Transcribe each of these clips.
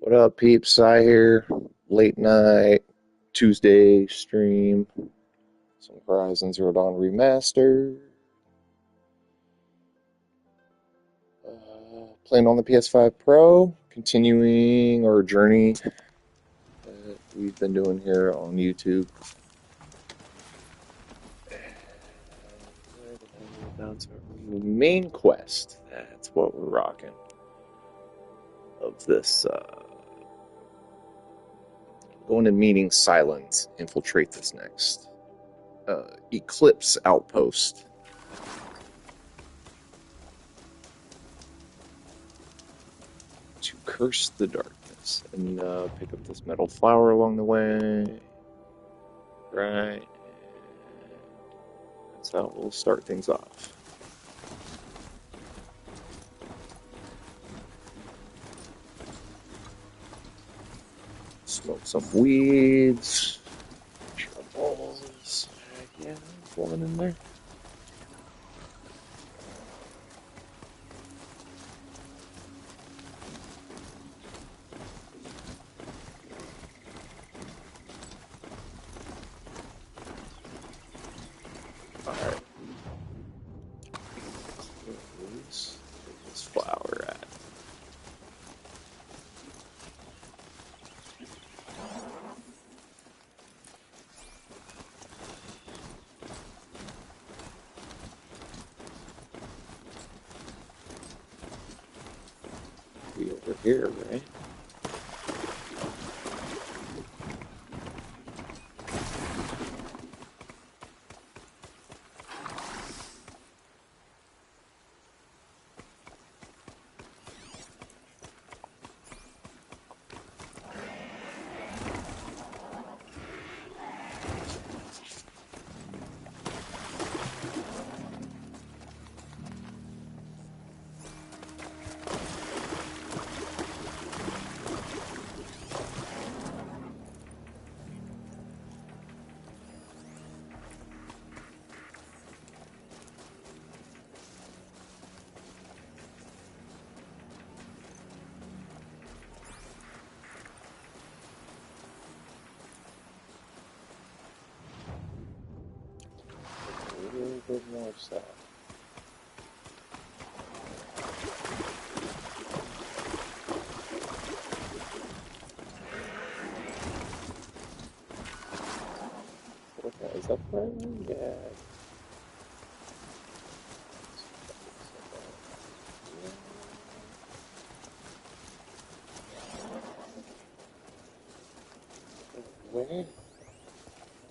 What up, peeps? I here. Late night, Tuesday stream. Some Horizon Zero Dawn Remastered. Playing on the PS5 Pro. Continuing our journey that we've been doing here on YouTube. That's our main quest. That's what we're rocking. Of this, going to meeting Silence. Infiltrate this next. Eclipse Outpost. To curse the darkness. And pick up this metal flower along the way. Right. That's how we'll start things off. Smoke some weeds. Shrubbles. Yeah, there's one in there. Alright. Where's this flower at? Be over here, right? A little bit more south. Okay, is that right? Yeah. Where?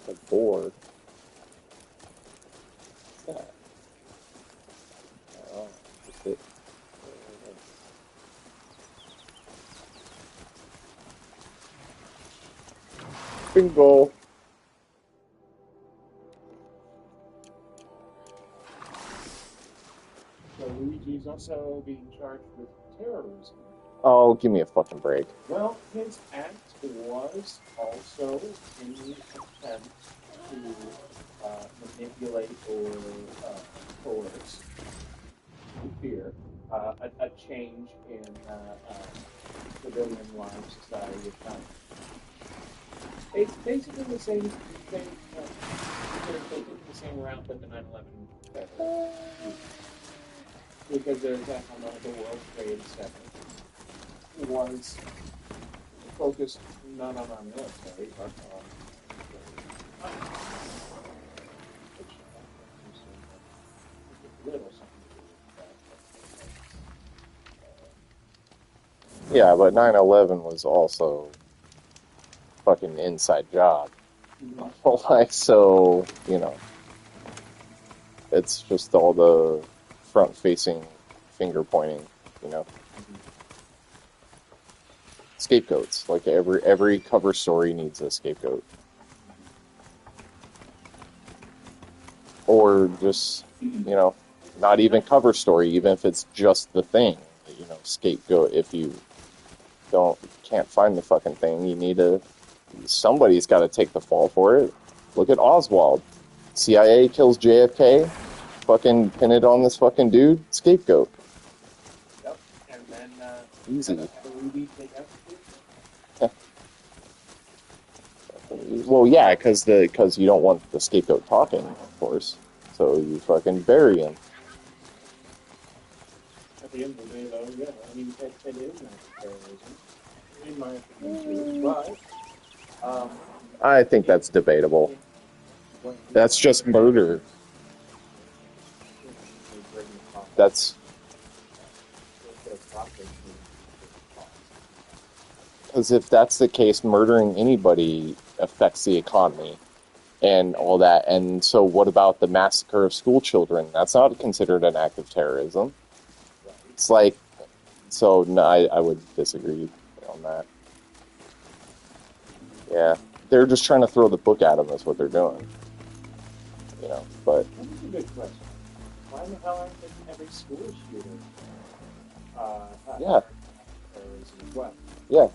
The board. What's that? Oh, it's it. Bingo. So Luigi's also being charged with terrorism. Oh, give me a fucking break. Well, his act was also in the attempt to manipulate or coerce, to fear, a change in civilian life, society, economy. It's basically the same taking the same route that the 9/11 because there's that on the World Trade Center was focused not on our military, but on little something to do with that. Yeah, but 9/11 was also fucking inside job. Like, so, you know, it's just all the front-facing finger pointing, you know. Scapegoats. Like, every cover story needs a scapegoat. Or just, you know, not even cover story, even if it's just the thing. You know, scapegoat. If you can't find the fucking thing, you need to, somebody's got to take the fall for it. Look at Oswald. CIA kills JFK, fucking pin it on this fucking dude, scapegoat. Yep, and then Easy. the Ruby take out. Well, yeah, because you don't want the scapegoat talking, of course. So you fucking bury him. At the end of the day, though, yeah, I mean, it is an act of terrorism, in my opinion, too. But I think that's debatable. That's just murder. That's because if that's the case, murdering anybody affects the economy and all that. And so, what about the massacre of school children? That's not considered an act of terrorism. It's like, so no, I would disagree on that. Yeah, they're just trying to throw the book at them. That's what they're doing. You know, but that's a good question. Why the hell aren't every school shooter? Yeah. Terrorism as well? Yeah,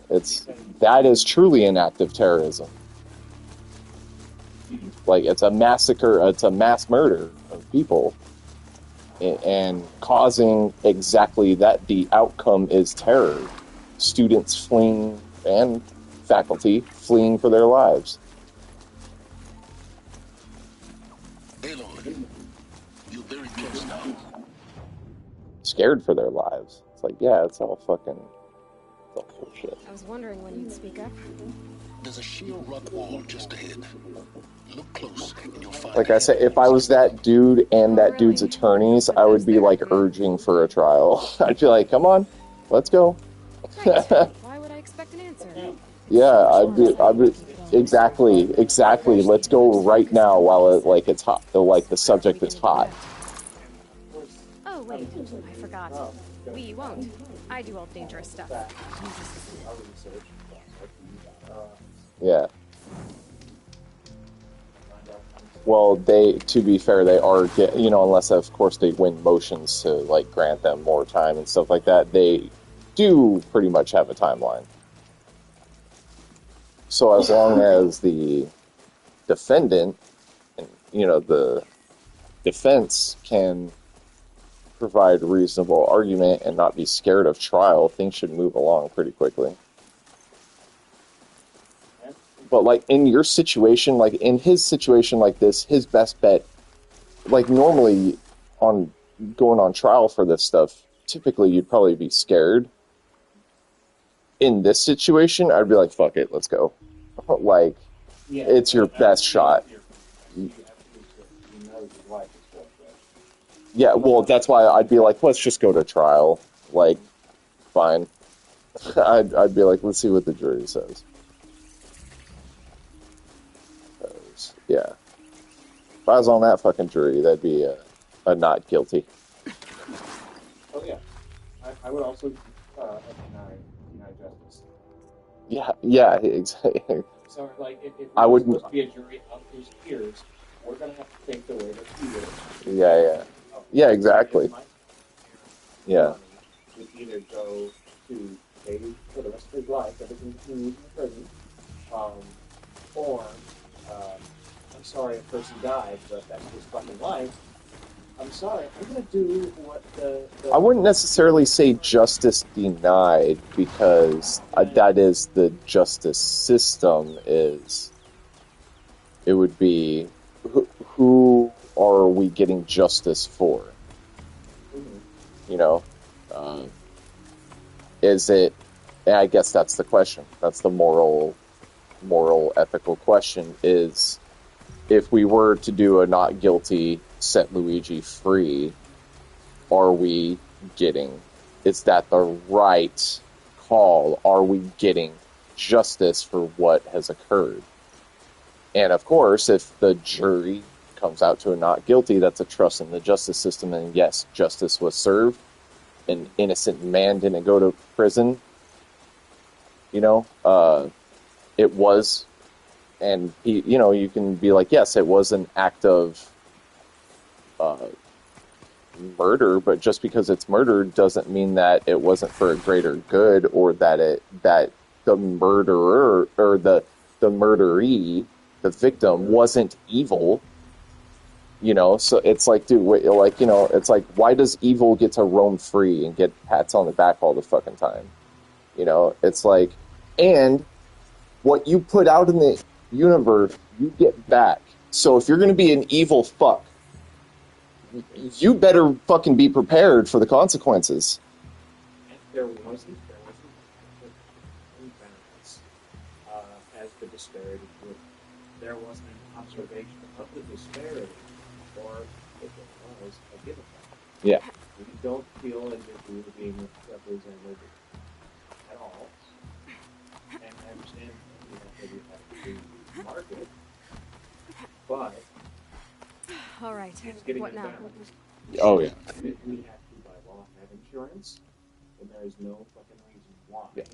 that is truly an act of terrorism. Like, it's a massacre, it's a mass murder of people, and causing exactly that. The outcome is terror. Students fleeing and faculty fleeing for their lives. Aloy, you're very close now. Scared for their lives. It's like, yeah, it's all fucking... It's all bullshit. I was wondering when you'd speak up. There's a sheer rock wall just ahead. Look close and you'll find... Like I said, if I was that dude and that dude's attorneys, I would be, like, urging for a trial. I'd be like, come on, let's go. Right. Why would I expect an answer? Yeah, I'd be exactly. Let's go right now while it's hot. The subject is hot. Oh wait, I forgot. We won't. I do all dangerous stuff. Yeah. Well, to be fair, they are unless of course they win motions to like grant them more time and stuff like that. They do pretty much have a timeline. So as long as the defendant and, the defense can provide reasonable argument and not be scared of trial, things should move along pretty quickly. But, like, in your situation, like, in his situation like this, his best bet, like, normally on going on trial for this stuff, typically you'd probably be scared. In this situation, I'd be like, fuck it, let's go. Like, it's your best shot. Yeah, well, that's why I'd be like, let's just go to trial. Like, fine. I'd be like, let's see what the jury says. Yeah. If I was on that fucking jury, that'd be a not guilty. Oh, yeah. I would also deny justice. Yeah, exactly. So, like, if I we're wouldn't... supposed to be a jury of his peers, we're going to have to take the way that he is. Yeah. Yeah, exactly. Yeah. Would either go to jail for the rest of his life, everything continues in prison, or, I'm sorry a person died, but that's his fucking life. I'm sorry, I'm going to do what the... I wouldn't necessarily say justice denied, because that is the justice system is... It would be, who are we getting justice for? Mm-hmm. Is it... And I guess that's the question. That's the moral, ethical question, is if we were to do a not guilty, set Luigi free, is that the right call? Are we getting justice for what has occurred? And of course, if the jury comes out to a not guilty, that's a trust in the justice system, and yes, justice was served. An innocent man didn't go to prison. It was, and you can be like, yes, it was an act of murder, but just because it's murder doesn't mean that it wasn't for a greater good, or that the murderer or the murderee, the victim, wasn't evil. So it's like, dude, it's like, why does evil get to roam free and get pats on the back all the fucking time? It's like, and what you put out in the universe, you get back. So if you're going to be an evil fuck, you better fucking be prepared for the consequences. And there wasn't imbalance as the disparity grew. There wasn't an observation of the disparity, or if it was, a give effect. Yeah. We don't feel as if we were being represented at all. And I understand that we have to market, but All right. it's getting What now? imbalanced. Oh, yeah. If we have to, by law, have insurance, then there is no fucking reason why. Yeah.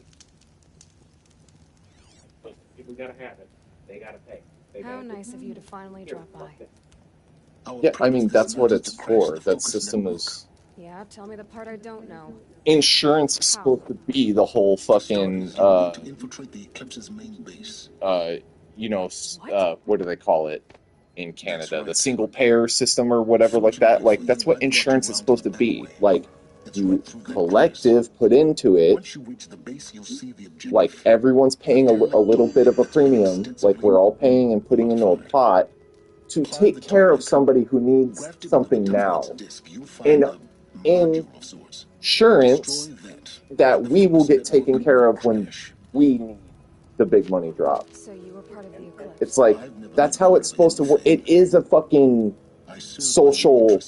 But if we gotta have it, they gotta pay. How nice of you to finally drop by. Yeah, I mean, that's what it's for. That system is... Yeah, tell me the part I don't know. Insurance is supposed to be the whole fucking, infiltrate the Eclipse's main base. you know, what do they call it in Canada? The single payer system or whatever like that. Like, that's what insurance is supposed to be. Like, you collective put into it, like, everyone's paying a little bit of a premium, like, we're all paying and putting into a pot to take care of somebody who needs something now. In insurance that we will get taken care of when we need the big money drop. So you were part of the Eclipse. It's like, that's how it's supposed to work. It is a fucking social,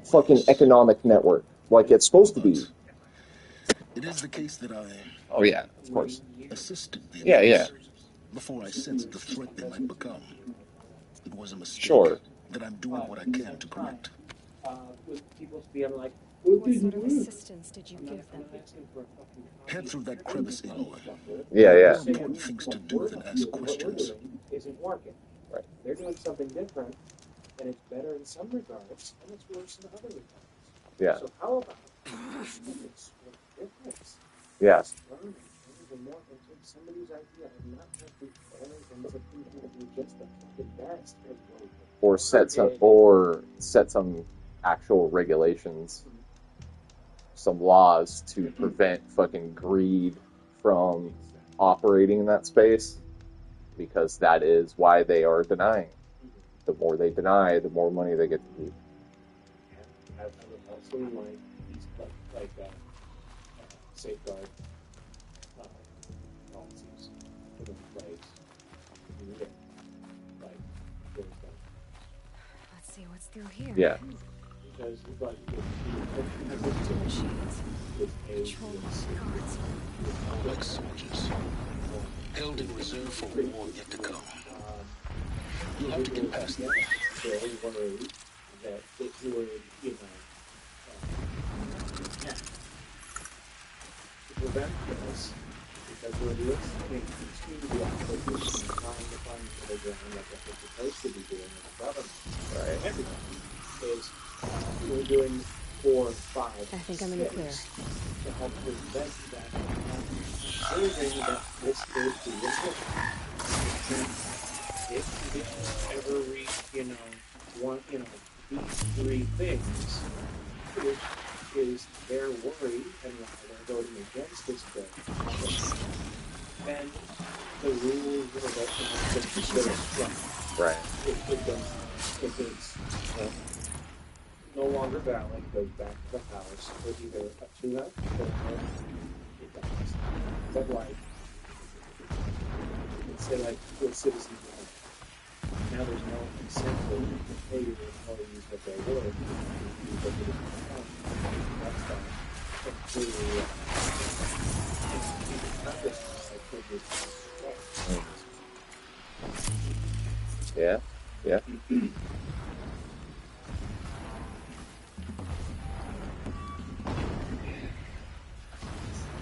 fucking economic network. Like, it's supposed to be. It is the case that I... Oh, yeah, of course. Assisted the Yeah, yeah. Before I sensed the threat they might become. It was a mistake. Sure. That I'm doing what I can to correct. With people being like, what sort of assistance did you give them? Head through that crevice in. Yeah, yeah. More important things to do than ask questions. Isn't working. Right. They're doing something different, and it's better in some regards, and it's worse in other regards. Yeah. So how about difference? Yes. Learning even more and take somebody's idea and not have to arrogance of thinking that you're just the fucking best. Or set some actual regulations, some laws to prevent fucking greed from operating in that space, because that is why they are denying. The more they deny, the more money they get to keep. I would also like these safeguard policies put in place. Let's see what's through here. Yeah. Because Machines. Control guards. Like soldiers. Held in reserve for war yet to come. You'll have to get past that. Very worried that it would, to prevent this, because we're listening to the opposition trying to find the ground like what we're supposed to be doing as a government. Right. Everyone is we're doing 4, 5, I think I'm in the clear. to help prevent that from happening. Proving that this is the limit. If conditions ever reach, these 3 things, which is their worry and why they're voting against this bill, then the rules are that the struck. Right. If it's no longer valid, goes back to the House with either a tune-up or it dies. But let's say with citizens. Now there's no incentive to pay your employees what they're worth. That's completely Yeah. Yeah.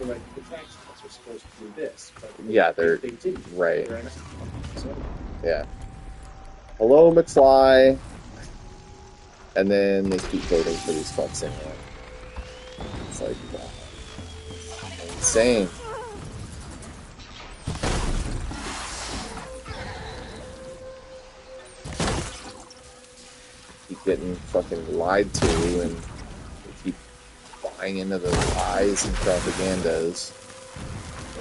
Like the tax cuts are supposed to do this, but Yeah, they didn't. right. So, Yeah. Hello, McFly. And then they keep voting for these fucks anyway. It's like, wow. Insane. Keep getting fucking lied to, and they keep buying into the lies and propagandas.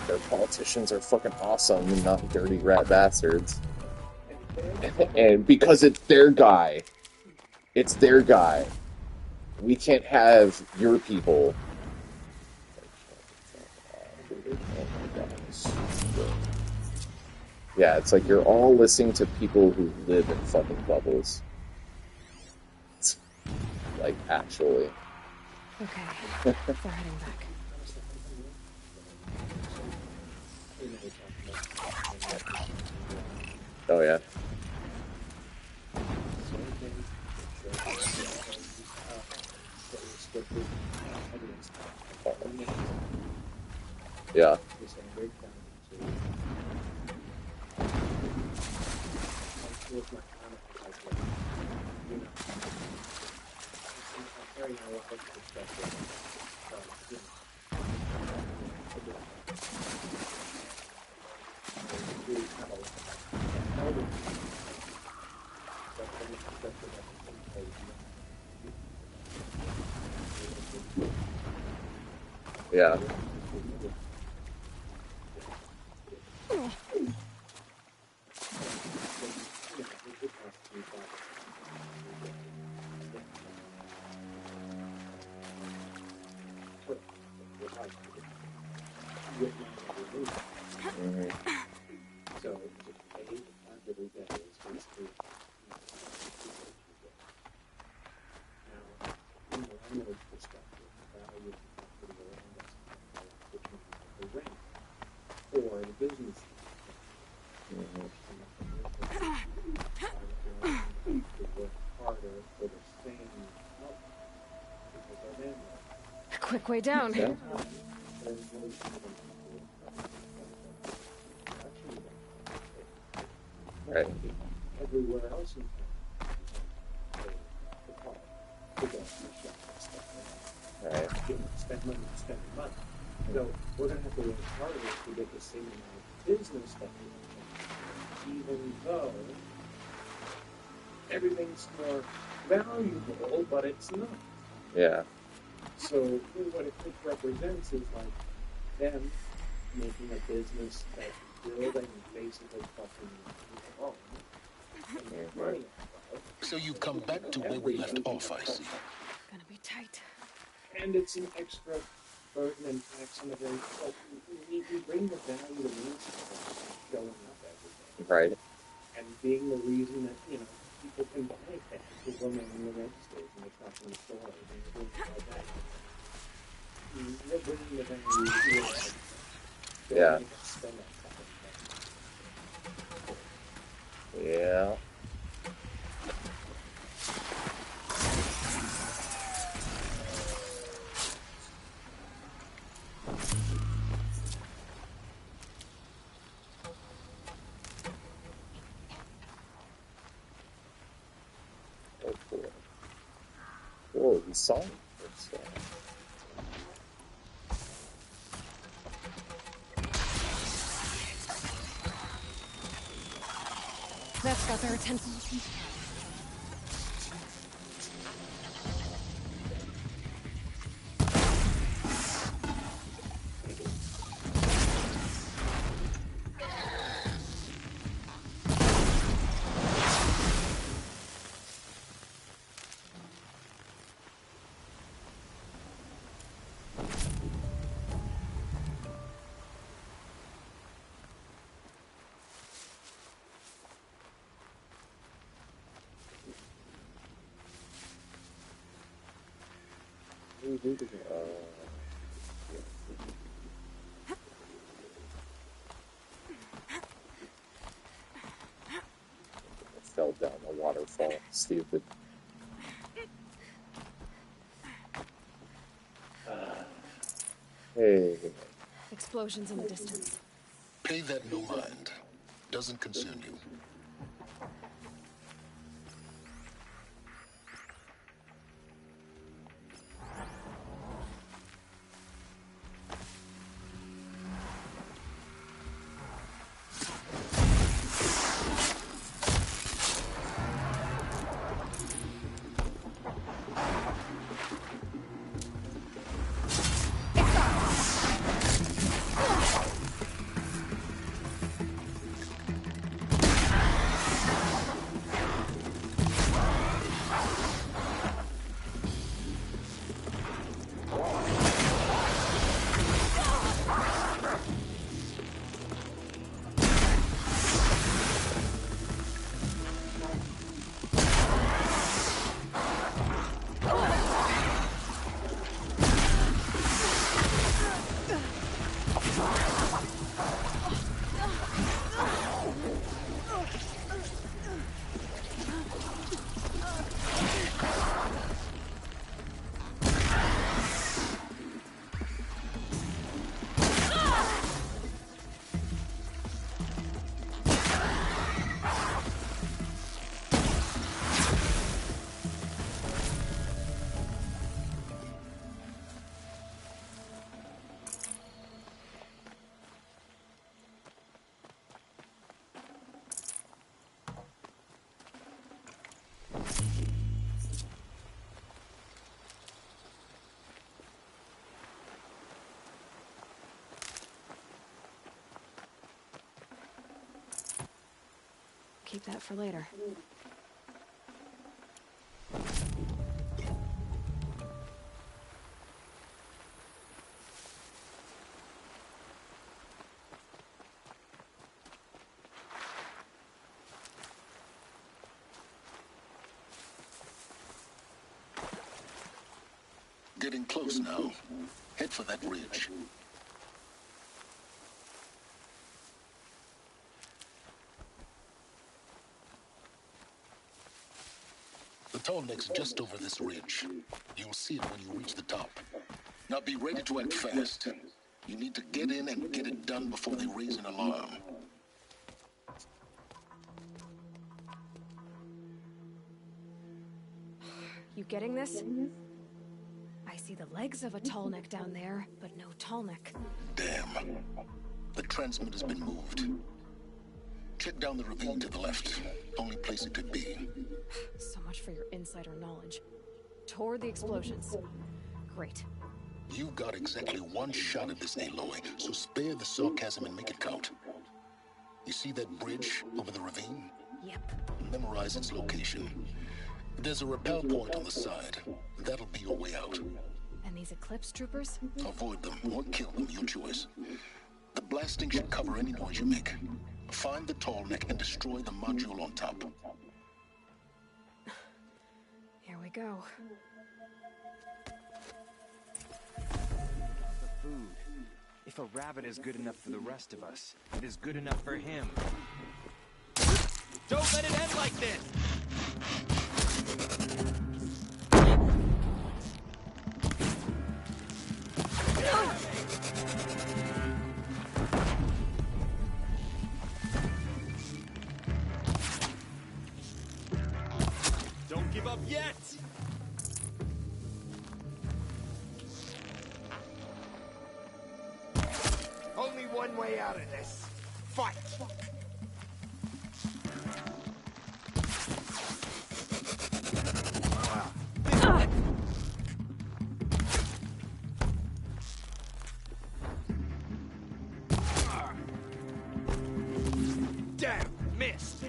their politicians are fucking awesome and not dirty rat bastards. And because it's their guy. It's their guy. We can't have your people. Yeah, it's like you're all listening to people who live in fucking bubbles. It's like, actually. Okay, we're heading back. Oh, yeah. Yeah. Yeah. Quick way down. Yeah. Right. Everywhere else in Right. spend money. So we're going to have to work harder to get the same amount of business that we want, even though everything's more valuable, but it's not. Yeah. So what it represents is like them making a business that's building basically fucking alone. Right. So you've come back to where we left off, I see. Gonna be tight. And it's an extra burden and tax on the very like we bring the value to music showing up every day. Right. And being the reason that, people can buy things because we're making the registers and it's not in the store and things like that. We're bringing the value to it. Yeah. Spend that time. Yeah. Oh, cool. Whoa, he saw me. That's got their attention. Fell down the waterfall. Stupid. Hey. Explosions in the distance. Pay that no mind. Doesn't concern you. keep that for later. Getting close now. Head for that ridge. The tall neck's just over this ridge. You'll see it when you reach the top. Now be ready to act fast. You need to get in and get it done before they raise an alarm. You getting this? I see the legs of a tall neck down there, but no tall neck. Damn. The transmitter's been moved. Check down the ravine to the left. Only place it could be. So much for your insider knowledge. Toward the explosions. Great. You've got exactly one shot at this, Aloy, so spare the sarcasm and make it count. You see that bridge over the ravine? Yep. Memorize its location. There's a rappel point on the side. That'll be your way out. And these Eclipse troopers? Avoid them or kill them, your choice. The blasting should cover any noise you make. Find the tall neck and destroy the module on top. Here we go. The food. If a rabbit is good enough for the rest of us, it is good enough for him. Don't let it end like this! Don't give up yet! Only one way out of this. Fight! Damn, missed!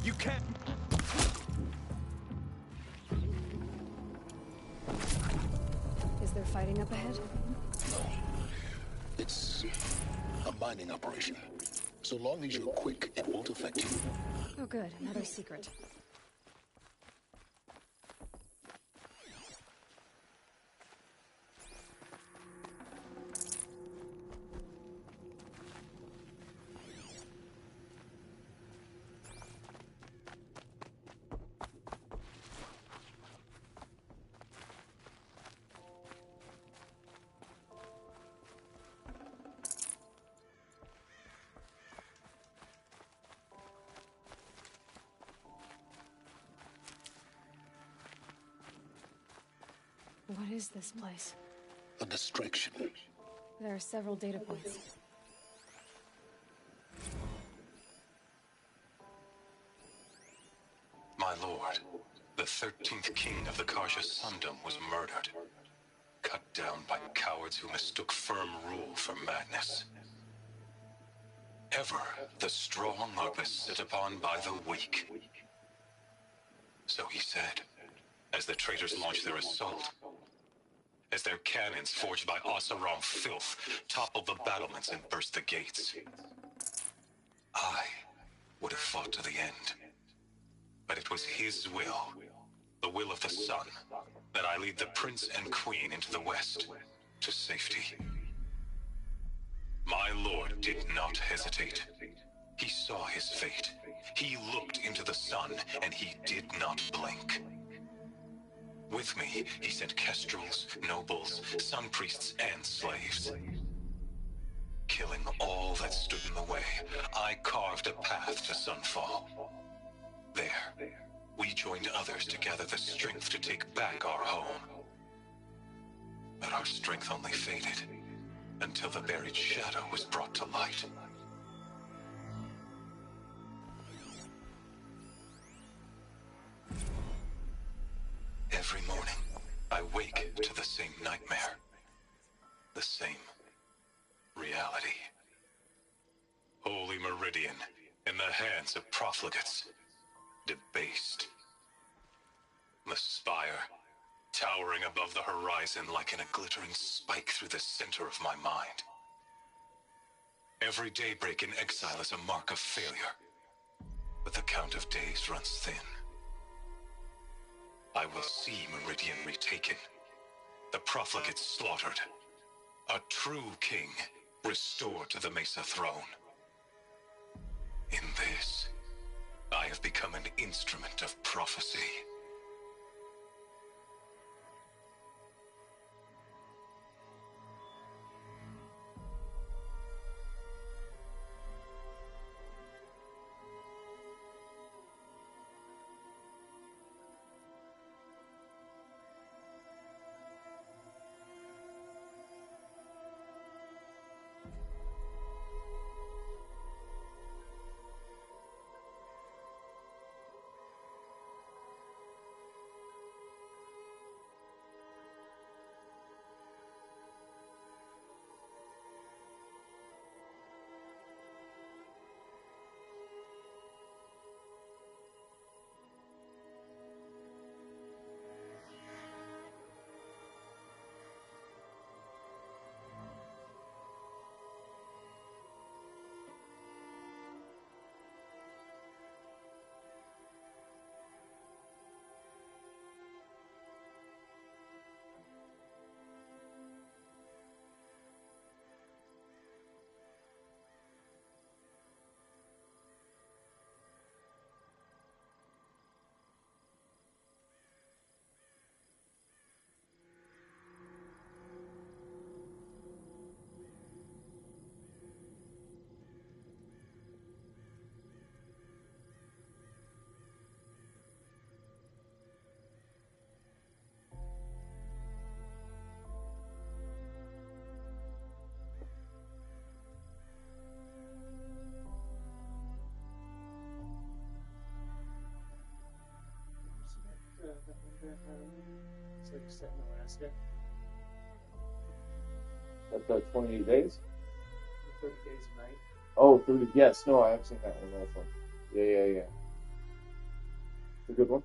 You can't... Is there fighting up ahead? No. It's a mining operation. So long as you're quick, it won't affect you. Oh good, another secret. What is this place? A distraction. There are several data points. My lord, the 13th king of the Karja Sundom was murdered. Cut down by cowards who mistook firm rule for madness. Ever the strong are beset upon by the weak. So he said, as the traitors launched their assault. As their cannons, forged by Oseram filth, toppled the battlements and burst the gates. I would have fought to the end. But it was his will, the will of the sun, that I lead the prince and queen into the west, to safety. My lord did not hesitate. He saw his fate. He looked into the sun, and he did not blink. With me, he sent kestrels, nobles, sun priests, and slaves. Killing all that stood in the way, I carved a path to sunfall. There, we joined others to gather the strength to take back our home. But our strength only faded, until the buried shadow was brought to light. Every morning, nightmare. The same reality. Holy Meridian, in the hands of profligates. Debased. The spire, towering above the horizon like a glittering spike through the center of my mind. Every daybreak in exile is a mark of failure, but the count of days runs thin. I will see Meridian retaken, the profligates slaughtered, a true king restored to the Mesa throne. In this, I have become an instrument of prophecy. It's like set in Alaska. That's 28 days? 30 days a night. Oh, 30, yes. No, I have seen that one. That's one. Yeah. It's a good one.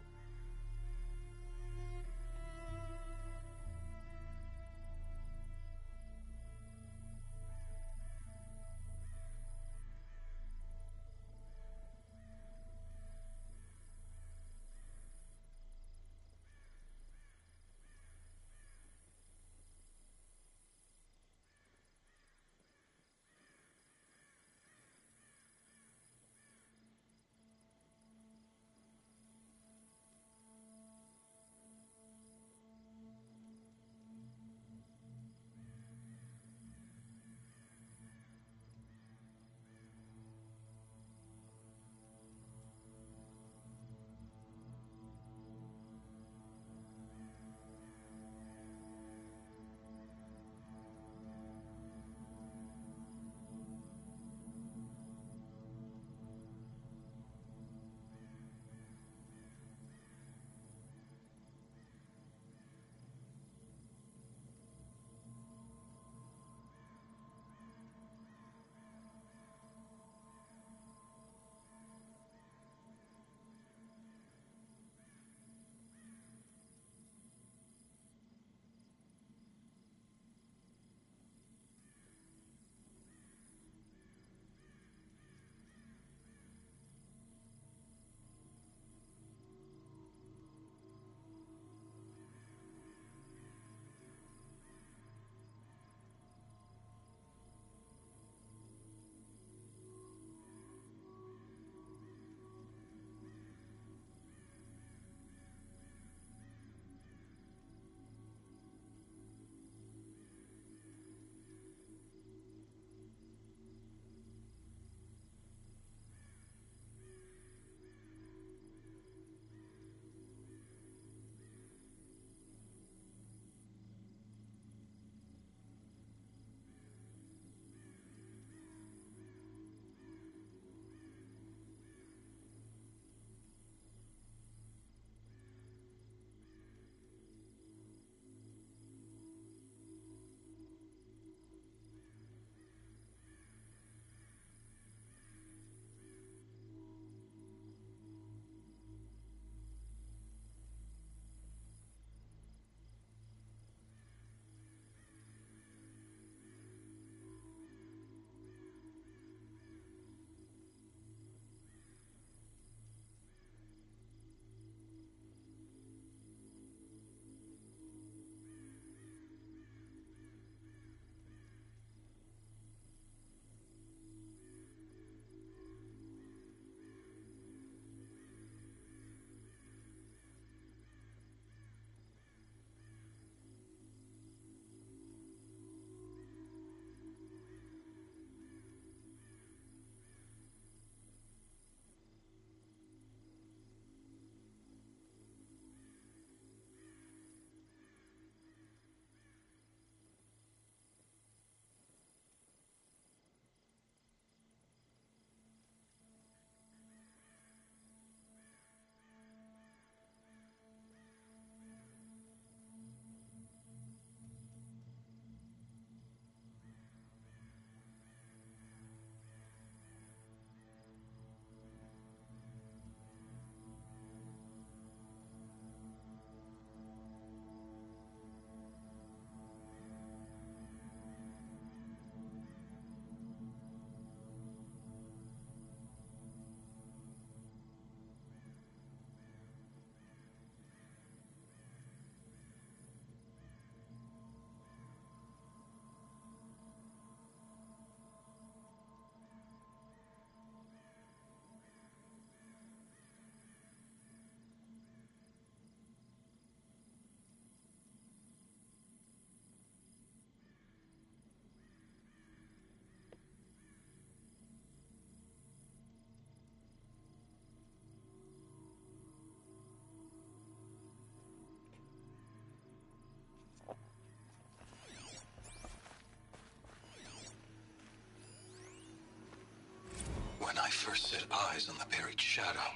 first set eyes on the buried shadow,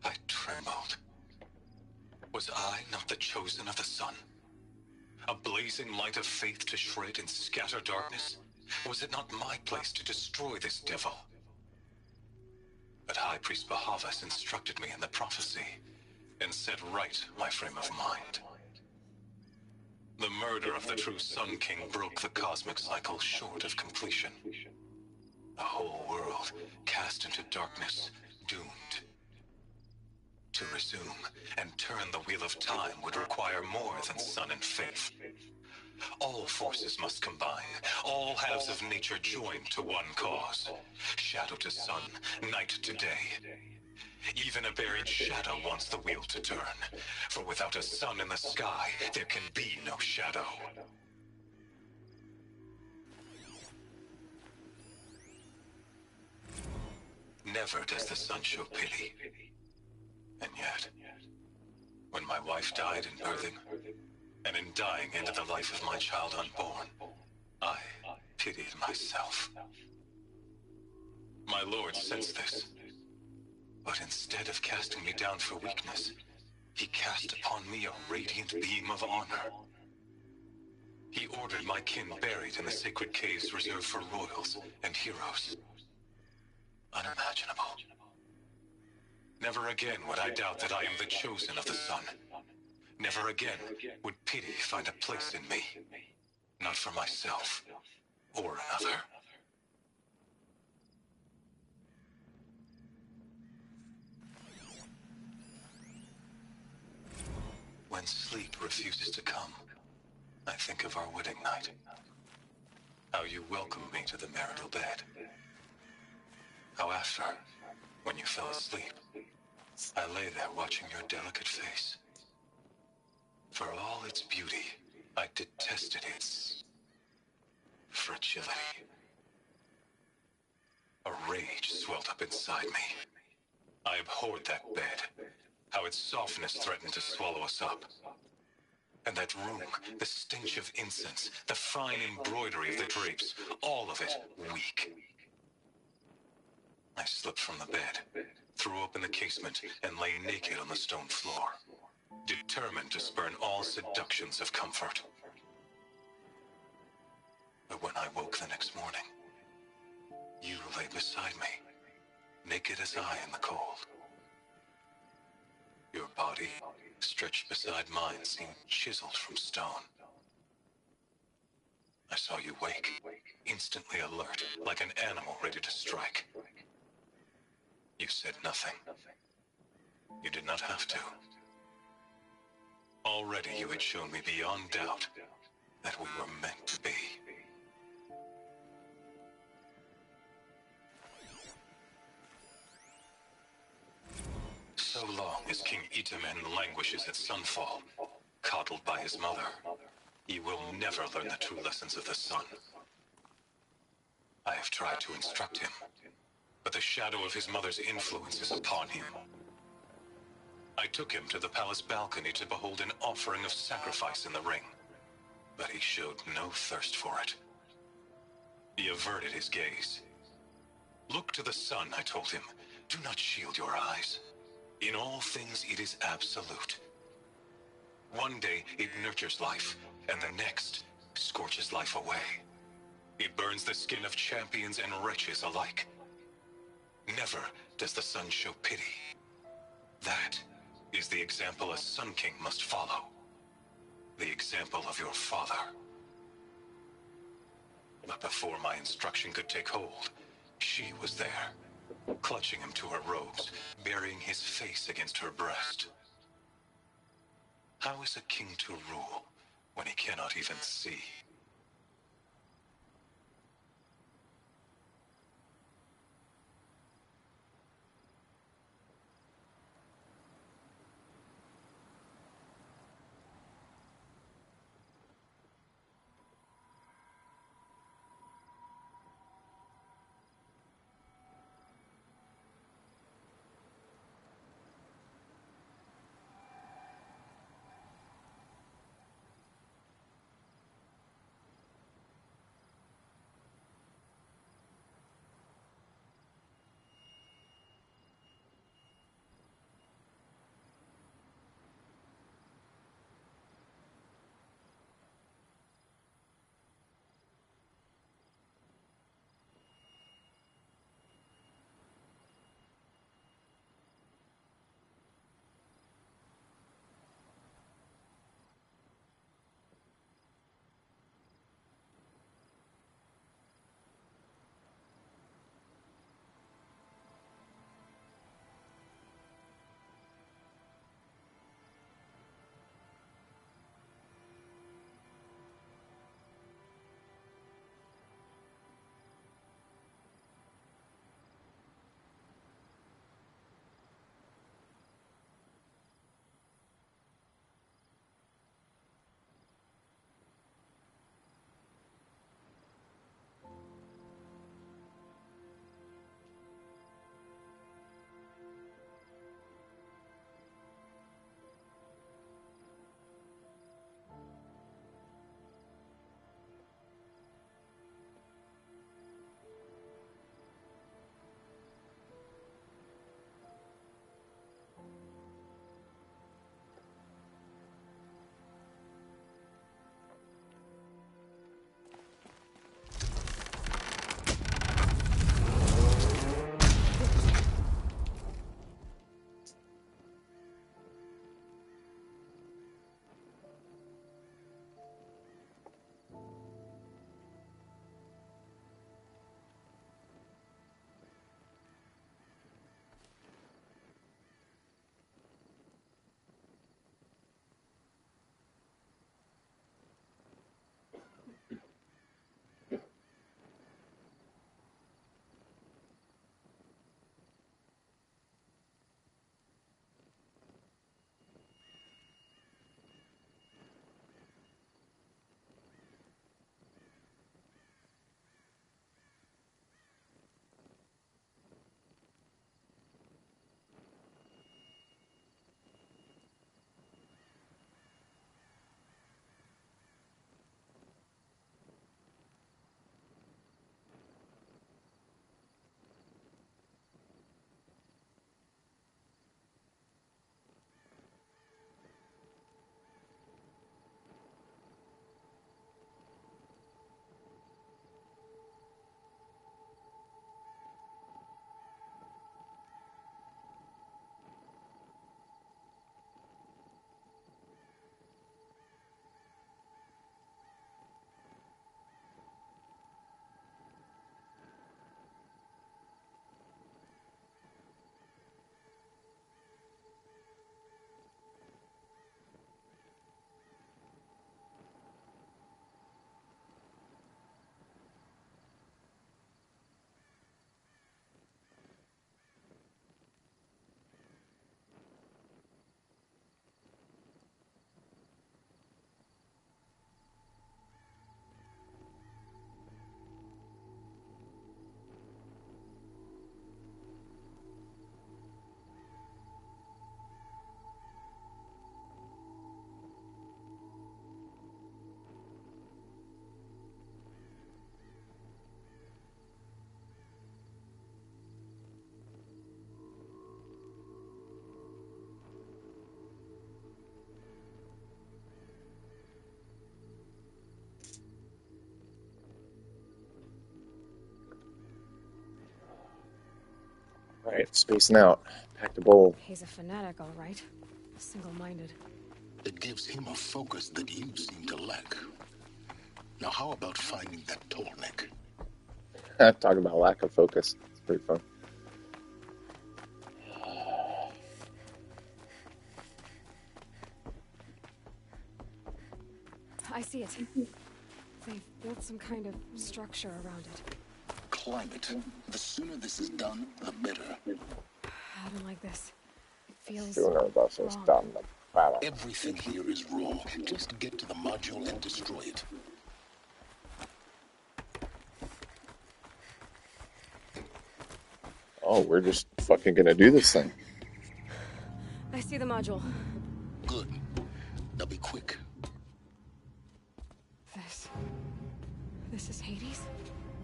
I trembled. Was I not the chosen of the sun? A blazing light of faith to shred and scatter darkness? Was it not my place to destroy this devil? But High Priest Bahavas instructed me in the prophecy and set right my frame of mind. The murder of the true Sun King broke the cosmic cycle short of completion. The whole world cast into darkness, doomed. To resume and turn the wheel of time would require more than sun and faith. All forces must combine, all halves of nature join to one cause. Shadow to sun, night to day. Even a buried shadow wants the wheel to turn, for without a sun in the sky, there can be no shadow. Never does the sun show pity. And yet, when my wife died in birthing, and in dying ended the life of my child unborn, I pitied myself. My lord sensed this, but instead of casting me down for weakness, he cast upon me a radiant beam of honor. He ordered my kin buried in the sacred caves reserved for royals and heroes. Unimaginable. Never again would I doubt that I am the chosen of the sun. Never again would pity find a place in me. Not for myself or another. When sleep refuses to come, I think of our wedding night. How you welcomed me to the marital bed. How after, when you fell asleep, I lay there watching your delicate face. For all its beauty, I detested its fragility. A rage swelled up inside me. I abhorred that bed, how its softness threatened to swallow us up. And that room, the stench of incense, the fine embroidery of the drapes, all of it weak. I slipped from the bed, threw open the casement, and lay naked on the stone floor, determined to spurn all seductions of comfort. But when I woke the next morning, you lay beside me, naked as I in the cold. Your body, stretched beside mine, seemed chiseled from stone. I saw you wake, instantly alert, like an animal ready to strike. You said nothing. You did not have to. Already you had shown me beyond doubt that we were meant to be. So long as King Itamen languishes at sunfall, coddled by his mother, he will never learn the true lessons of the sun. I have tried to instruct him, but the shadow of his mother's influence is upon him. I took him to the palace balcony to behold an offering of sacrifice in the ring, but he showed no thirst for it. He averted his gaze. Look to the sun, I told him. Do not shield your eyes. In all things it is absolute. One day it nurtures life, and the next scorches life away. It burns the skin of champions and wretches alike. Never does the sun show pity. That is the example a Sun King must follow. The example of your father. But before my instruction could take hold, she was there, clutching him to her robes, burying his face against her breast. How is a king to rule when he cannot even see? Right, spacing out. Pack the bowl. He's a fanatic, all right. Single-minded. It gives him a focus that you seem to lack. Now, how about finding that Tolnik? Talking about lack of focus. It's pretty fun. I see it. They've built some kind of structure around it. Climb it. The sooner this is done, the better. I don't like this. It feels Sooner this is wrong. done, the better. Everything here is raw. Just get to the module and destroy it. Oh, we're just fucking gonna do this thing. I see the module. Good. Now be quick. This is Hades?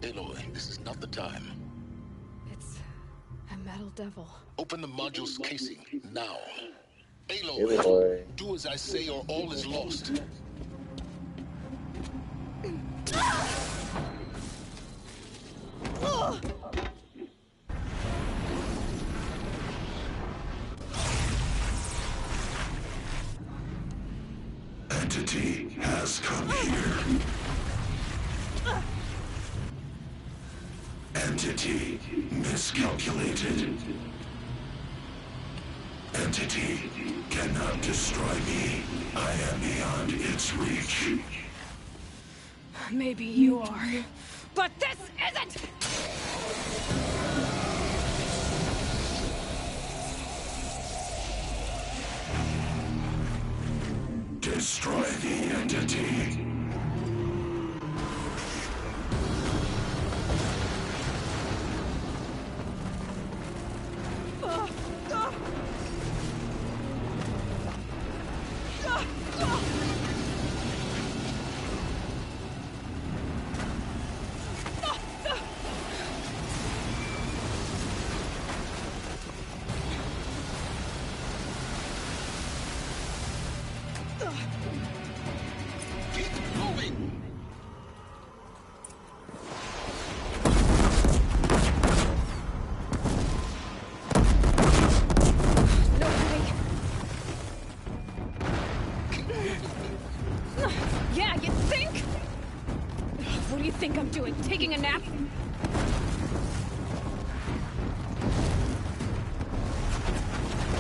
Aloy, this is not the time. It's a metal devil. Open the module's casing, now. Aloy, Aloy. do as I say or all is lost. Entity has come here. Entity miscalculated. Entity cannot destroy me. I am beyond its reach. Maybe you are. But this isn't! Destroy the entity. Yeah, you think? What do you think I'm doing? Taking a nap?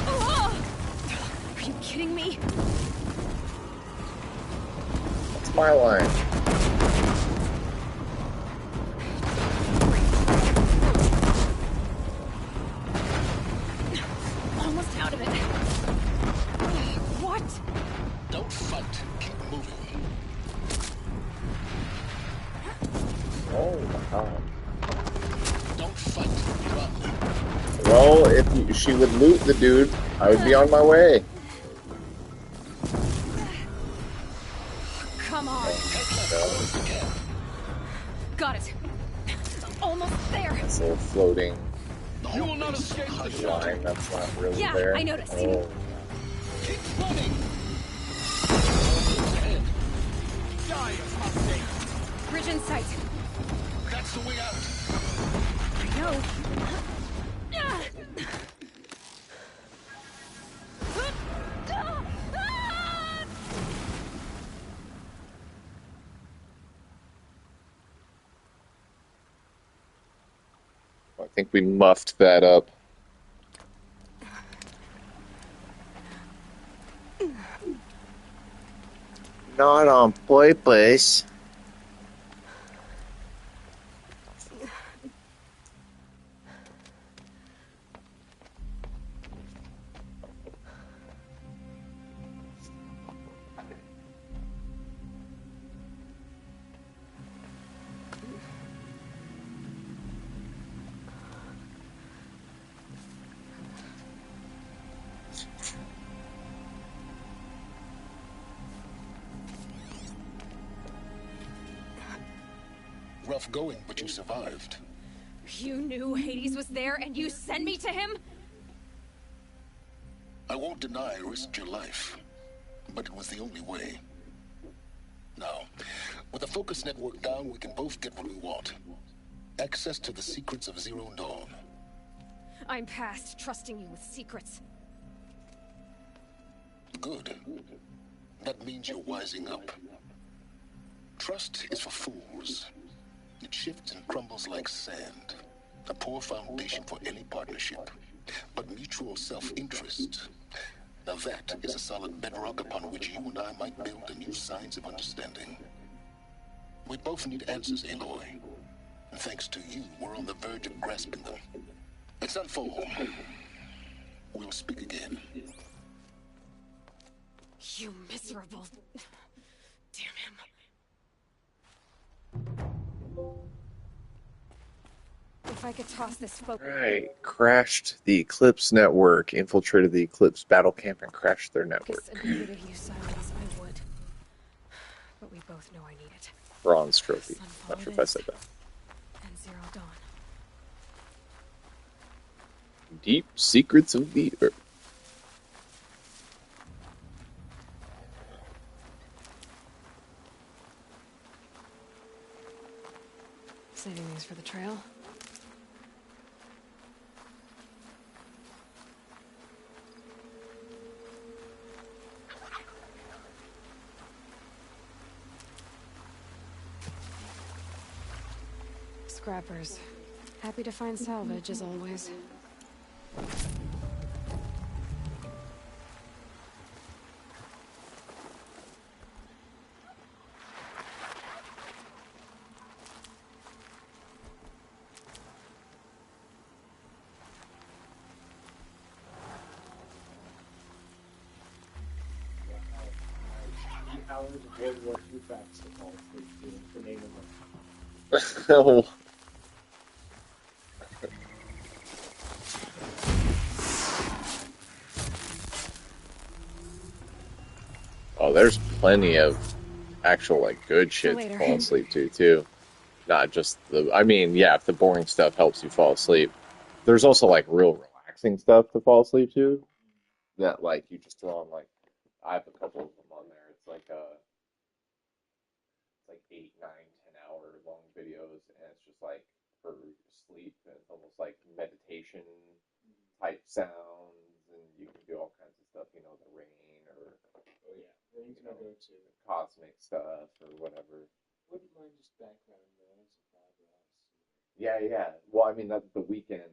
Are you kidding me? That's my line. Almost out of it. What? Don't fight. Keep moving. Oh my god. Don't fight. Run. Well, if she would loot the dude, I would be on my way. Come on. Got it. Almost there. It's a little floating You will not escape the line that's not really Yeah, there. I noticed. Oh. Keep running. Bridge in sight. That's the way out. I know. I think we muffed that up. Not on purpose. Rough going, but you survived. You knew Hades was there and you sent me to him? I won't deny I risked your life, but it was the only way. Now, with the focus network down, we can both get what we want. Access to the secrets of Zero Dawn. I'm past trusting you with secrets. Good. That means you're wising up. Trust is for fools. It shifts and crumbles like sand. A poor foundation for any partnership. But mutual self-interest, now that is a solid bedrock upon which you and I might build a new science of understanding. We both need answers, Aloy. And thanks to you, we're on the verge of grasping them. Let's unfold. We'll speak again. You miserable... Damn him. If I could toss this focus... Right. Crashed the Eclipse network, infiltrated the Eclipse battle camp, and crashed their network. and needed you silence, I would. But we both know I need it. Bronze trophy. Not sure if I said that. And Zero Dawn. Deep secrets of the Earth. Saving these for the trail. Scrappers. Happy to find salvage, as always. Hours of World War II facts to fall asleep to, for naming them. Oh. Oh, there's plenty of actual, like, good shit to fall asleep to, too. Not just the... I mean, yeah, if the boring stuff helps you fall asleep. There's also, like, real relaxing stuff to fall asleep to. That, like, you just throw on, like... I have a couple of them on there. It's like, 8, 9, 10-hour long videos, and it's just, like, for sleep, and it's almost like meditation type sounds, and you can do all kinds of stuff, you know, the rain, or... Oh yeah, rain's my go-to. Cosmic stuff, or whatever. Wouldn't mind just background noise if I was. Yeah, yeah. Well, I mean, that's the weekend,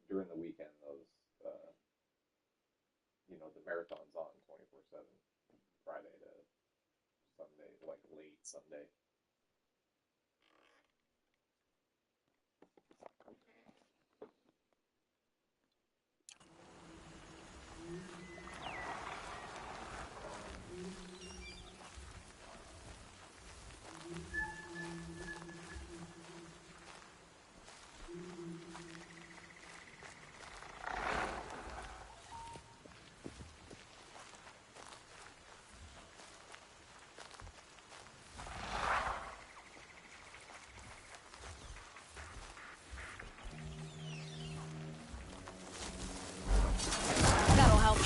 during the weekend, those, you know, the marathon's on 24/7, Friday to Sunday, like late Sunday. That'll help.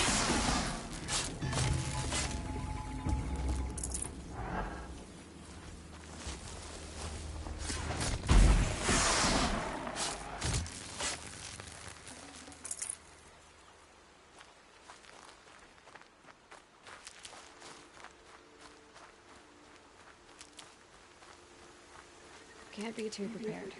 Can't be too prepared.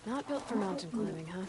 Not built for mountain climbing, huh?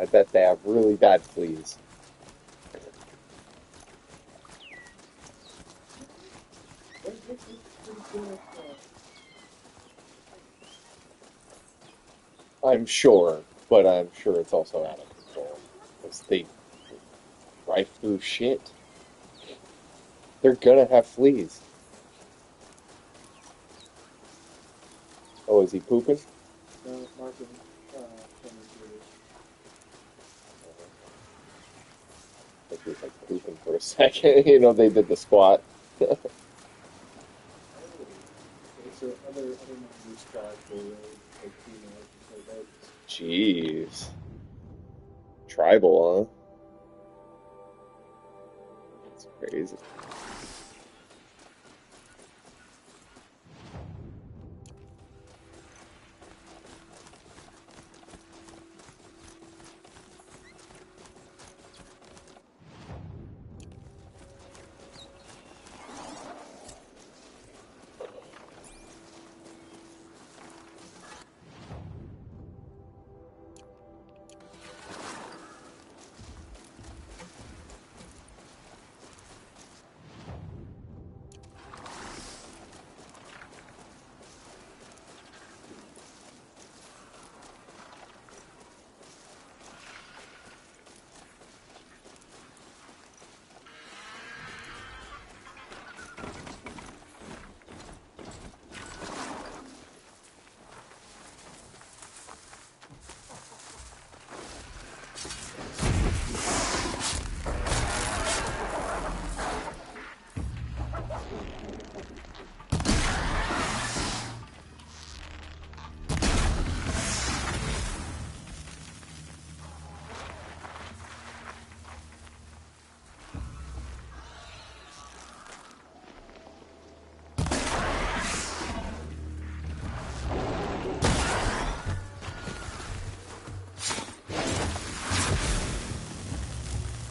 I bet they have really bad fleas. I'm sure, but I'm sure it's also out of control. Because they drive through shit. They're gonna have fleas. Oh, is he pooping? No, Martin, I think he was like pooping for a second. You know, they did the squat. okay, so other non-use cars will like females and so babies. Jeez. Tribal, huh? That's crazy.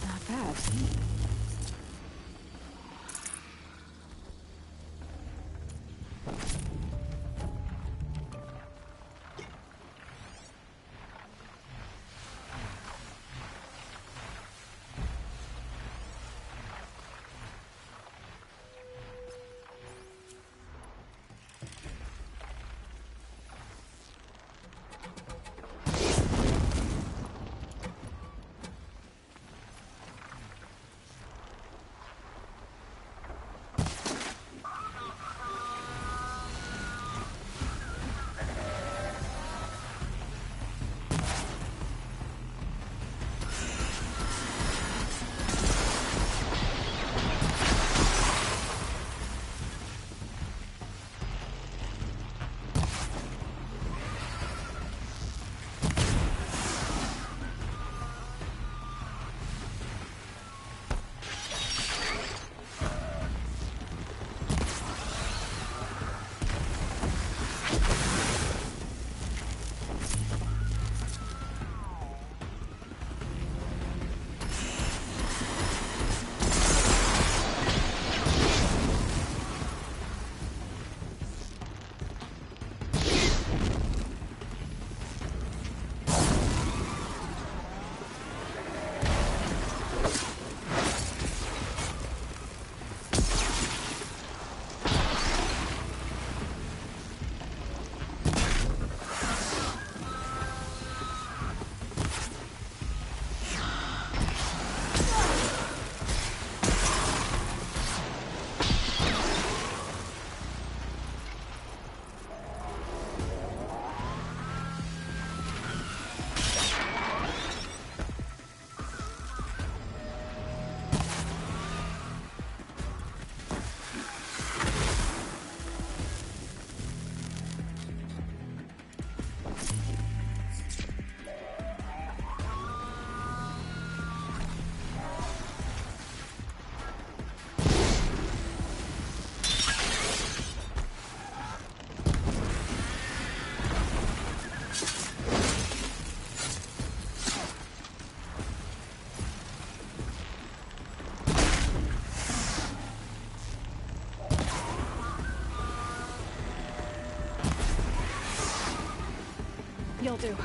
Not bad. You'll do.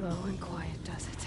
Low and quiet does it.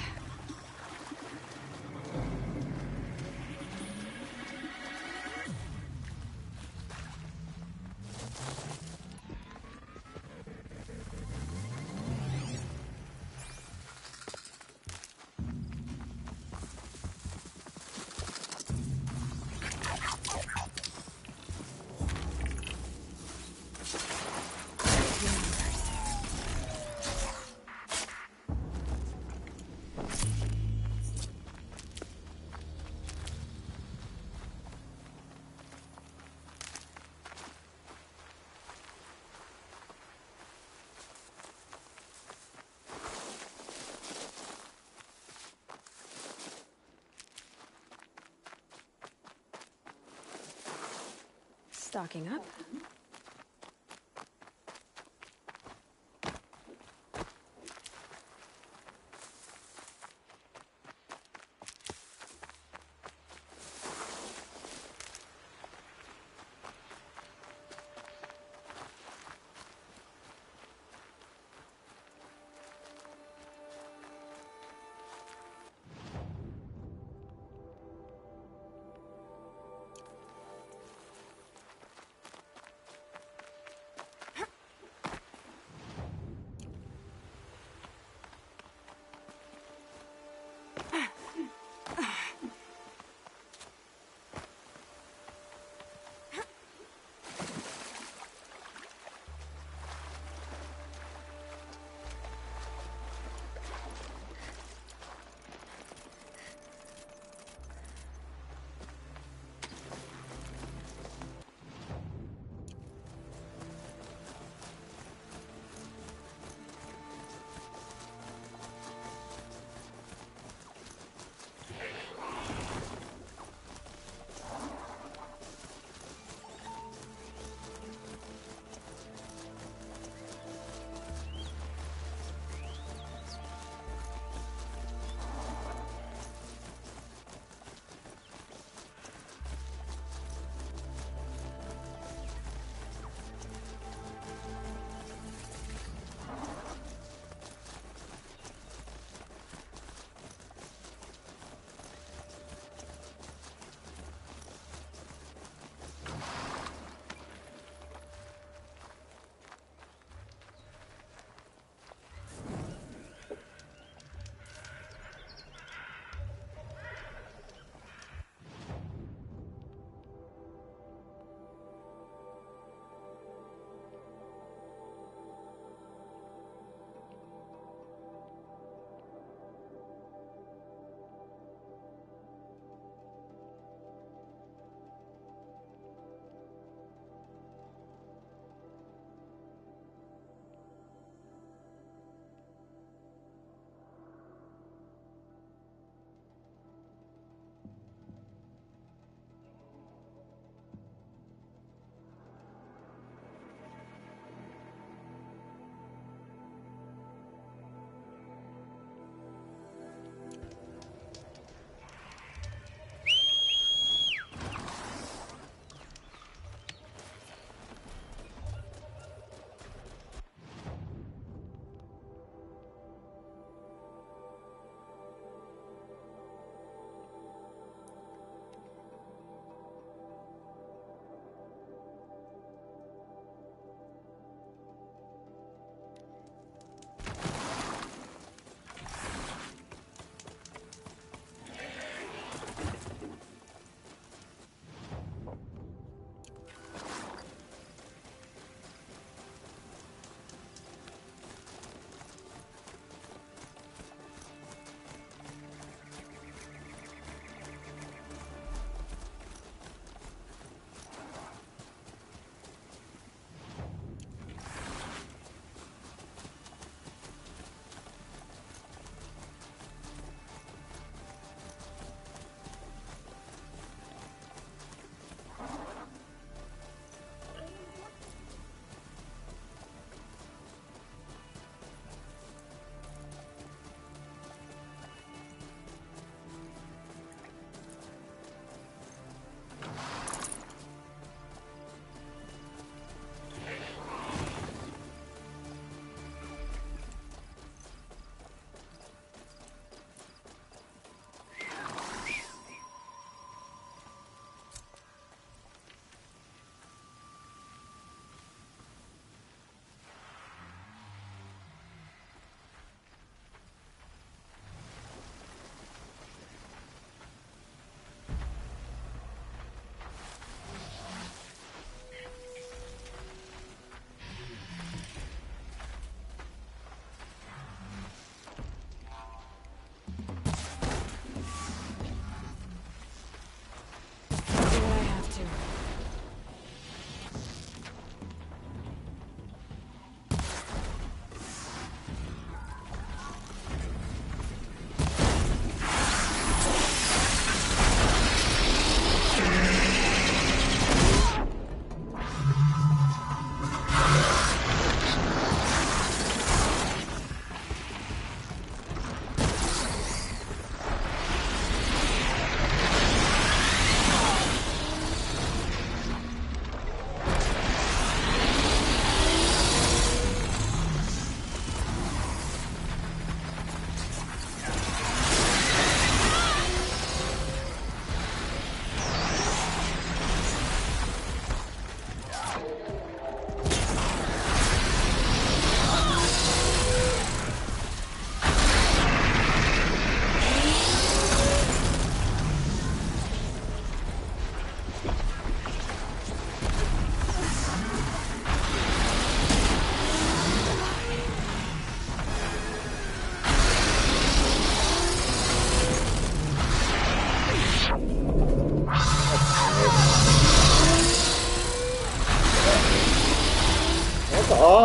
Stocking up.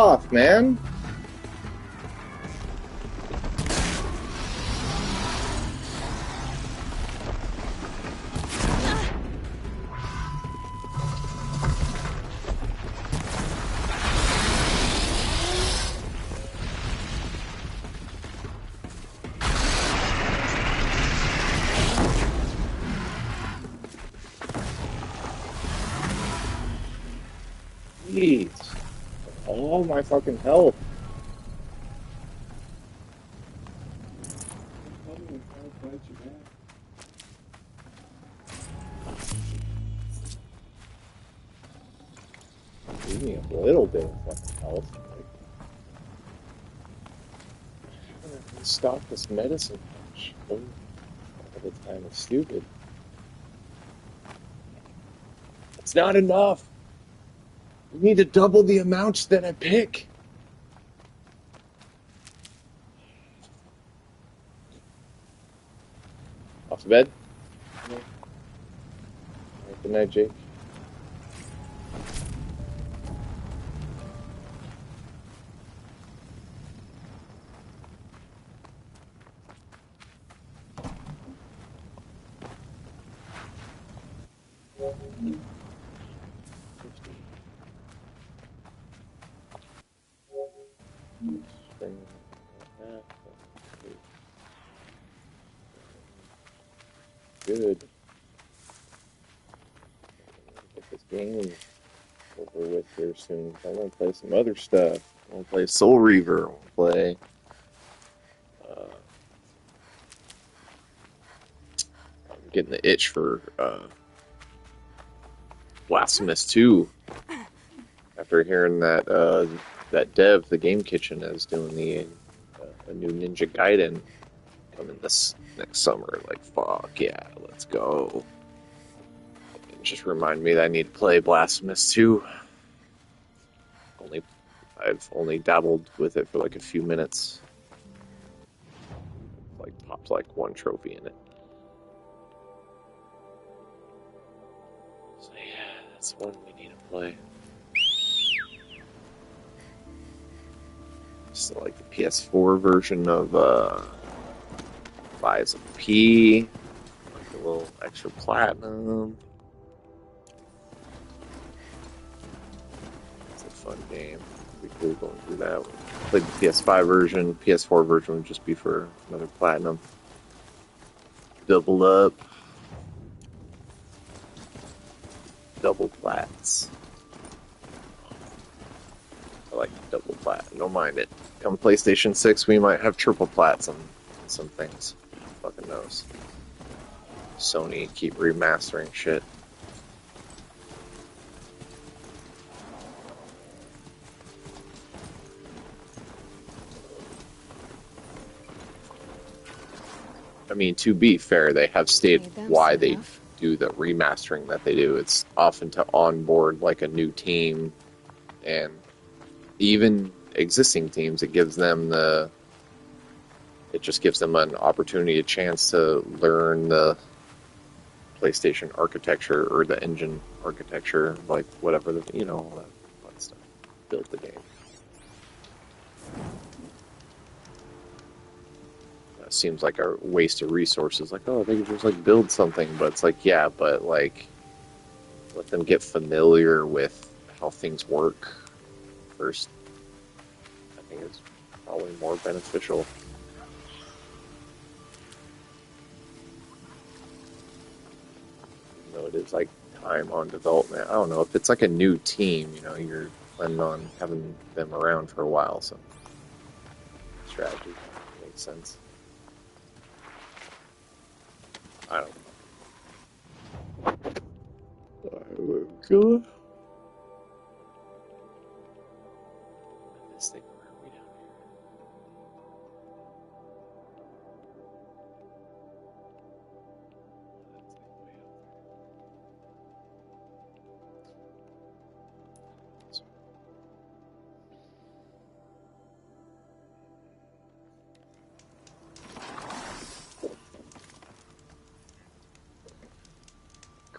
off, man. Jeez. All my fucking health. Give me a little bit of fucking health. I'm gonna restock this medicine. All the time is stupid. It's not enough. You need to double the amounts that I pick. Off to bed? Yeah. Good night, Jake. Good. Get this game over with here soon. I want to play some other stuff. I want to play Soul Reaver. I want to play. I'm getting the itch for Blasphemous 2. After hearing that that dev, the Game Kitchen, is doing a new Ninja Gaiden coming this next summer. Like, fuck yeah, let's go. It just remind me that I need to play Blasphemous 2. I've only dabbled with it for like a few minutes. Like, popped like one trophy in it. So yeah, that's one we need to play. Still like the PS4 version of Lies of P. Like a little extra platinum. It's a fun game. It'd be cool going through that. Played the PS5 version. PS4 version would just be for another platinum. Double up. Double plats. I like double plat. Don't mind it. Come PlayStation 6, we might have triple plats on some things. Fucking knows. Sony keep remastering shit. I mean, to be fair, they have stated why they do the remastering that they do. It's often to onboard like a new team, and even existing teams, it just gives them an opportunity, a chance to learn the PlayStation architecture or the engine architecture, like whatever, all that fun stuff. Build the game. Seems like a waste of resources. Like, oh, they could just like build something, but it's like, yeah, but like let them get familiar with how things work first. I think it's probably more beneficial. It is like time on development. I don't know if it's like a new team. You're planning on having them around for a while, so strategy makes sense. I don't know. Good. This thing, where are we down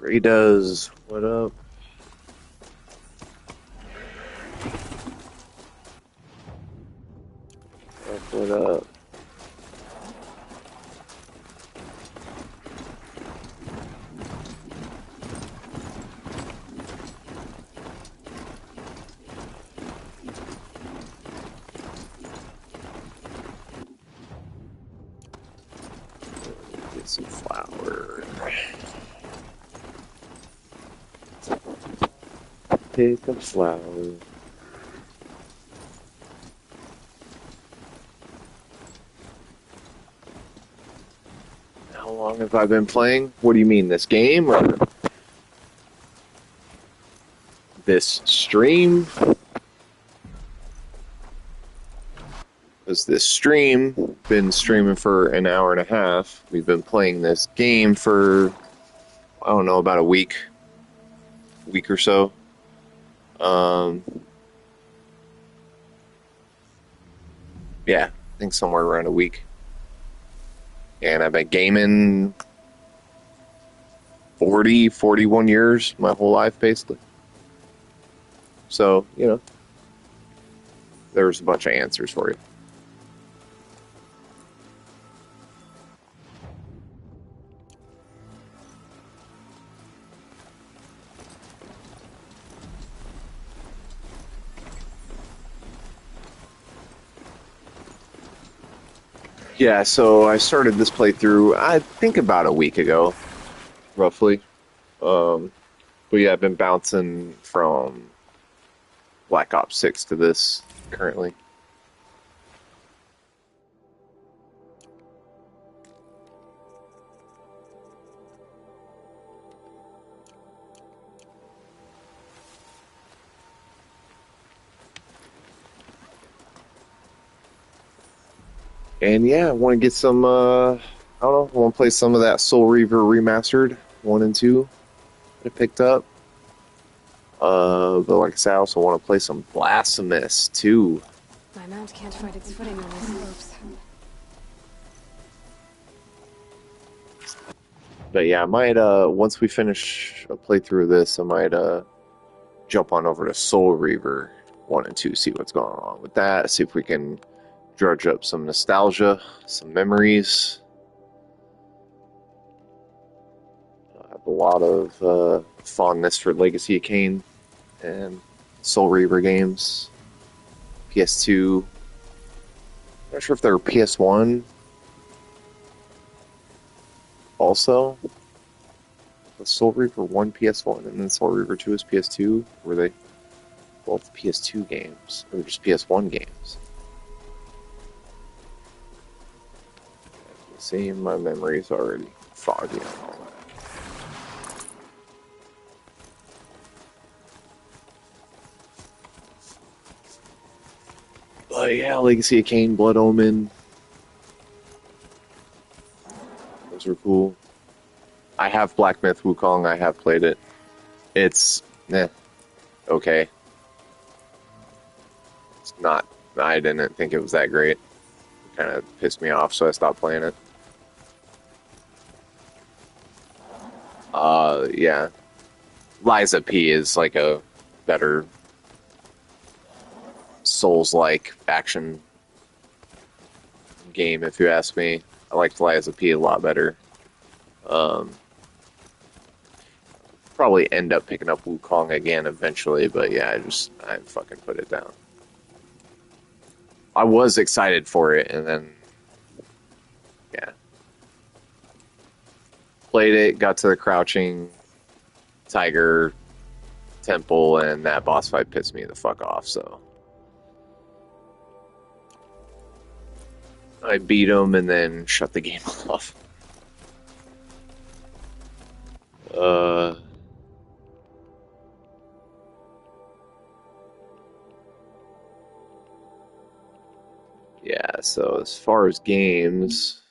Gray does. What up? Some flour. Pick a flower. How long have I been playing? What do you mean, this game or this stream? Because this stream been streaming for an hour and a half. We've been playing this game for, I don't know, about a week or so. Yeah, I think somewhere around a week. And I've been gaming 41 years, my whole life, basically. So, you know, there's a bunch of answers for you. Yeah, so I started this playthrough, I think about a week ago, roughly. But yeah, I've been bouncing from Black Ops 6 to this currently. And yeah, I want to get some, I don't know, I want to play some of that Soul Reaver Remastered 1 and 2 that I picked up. But like I said, I also want to play some Blasphemous too. My mount can't find its footing on these slopes. But yeah, I might, once we finish a playthrough of this, I might, jump on over to Soul Reaver 1 and 2, see what's going on with that, see if we can drudge up some nostalgia, some memories. I have a lot of fondness for Legacy of Kain and Soul Reaver games. PS2. Not sure if they were PS1 also. Was Soul Reaver 1 PS1 and then Soul Reaver 2 is PS2? Were they both PS2 games? Or just PS1 games? See, my memory's already foggy and all that. But yeah, Legacy of Kain, Blood Omen. Those were cool. I have Black Myth Wukong, I have played it. It's, okay. It's not, I didn't think it was that great. It kind of pissed me off, so I stopped playing it. Yeah. Liza P is like a better Souls-like action game, if you ask me. I liked Liza P a lot better. Probably end up picking up Wukong again eventually, but yeah, I fucking put it down. I was excited for it, and then, yeah. Played it, got to the Crouching Tiger Temple, and that boss fight pissed me the fuck off, so. I beat him and then shut the game off. Yeah, so as far as games,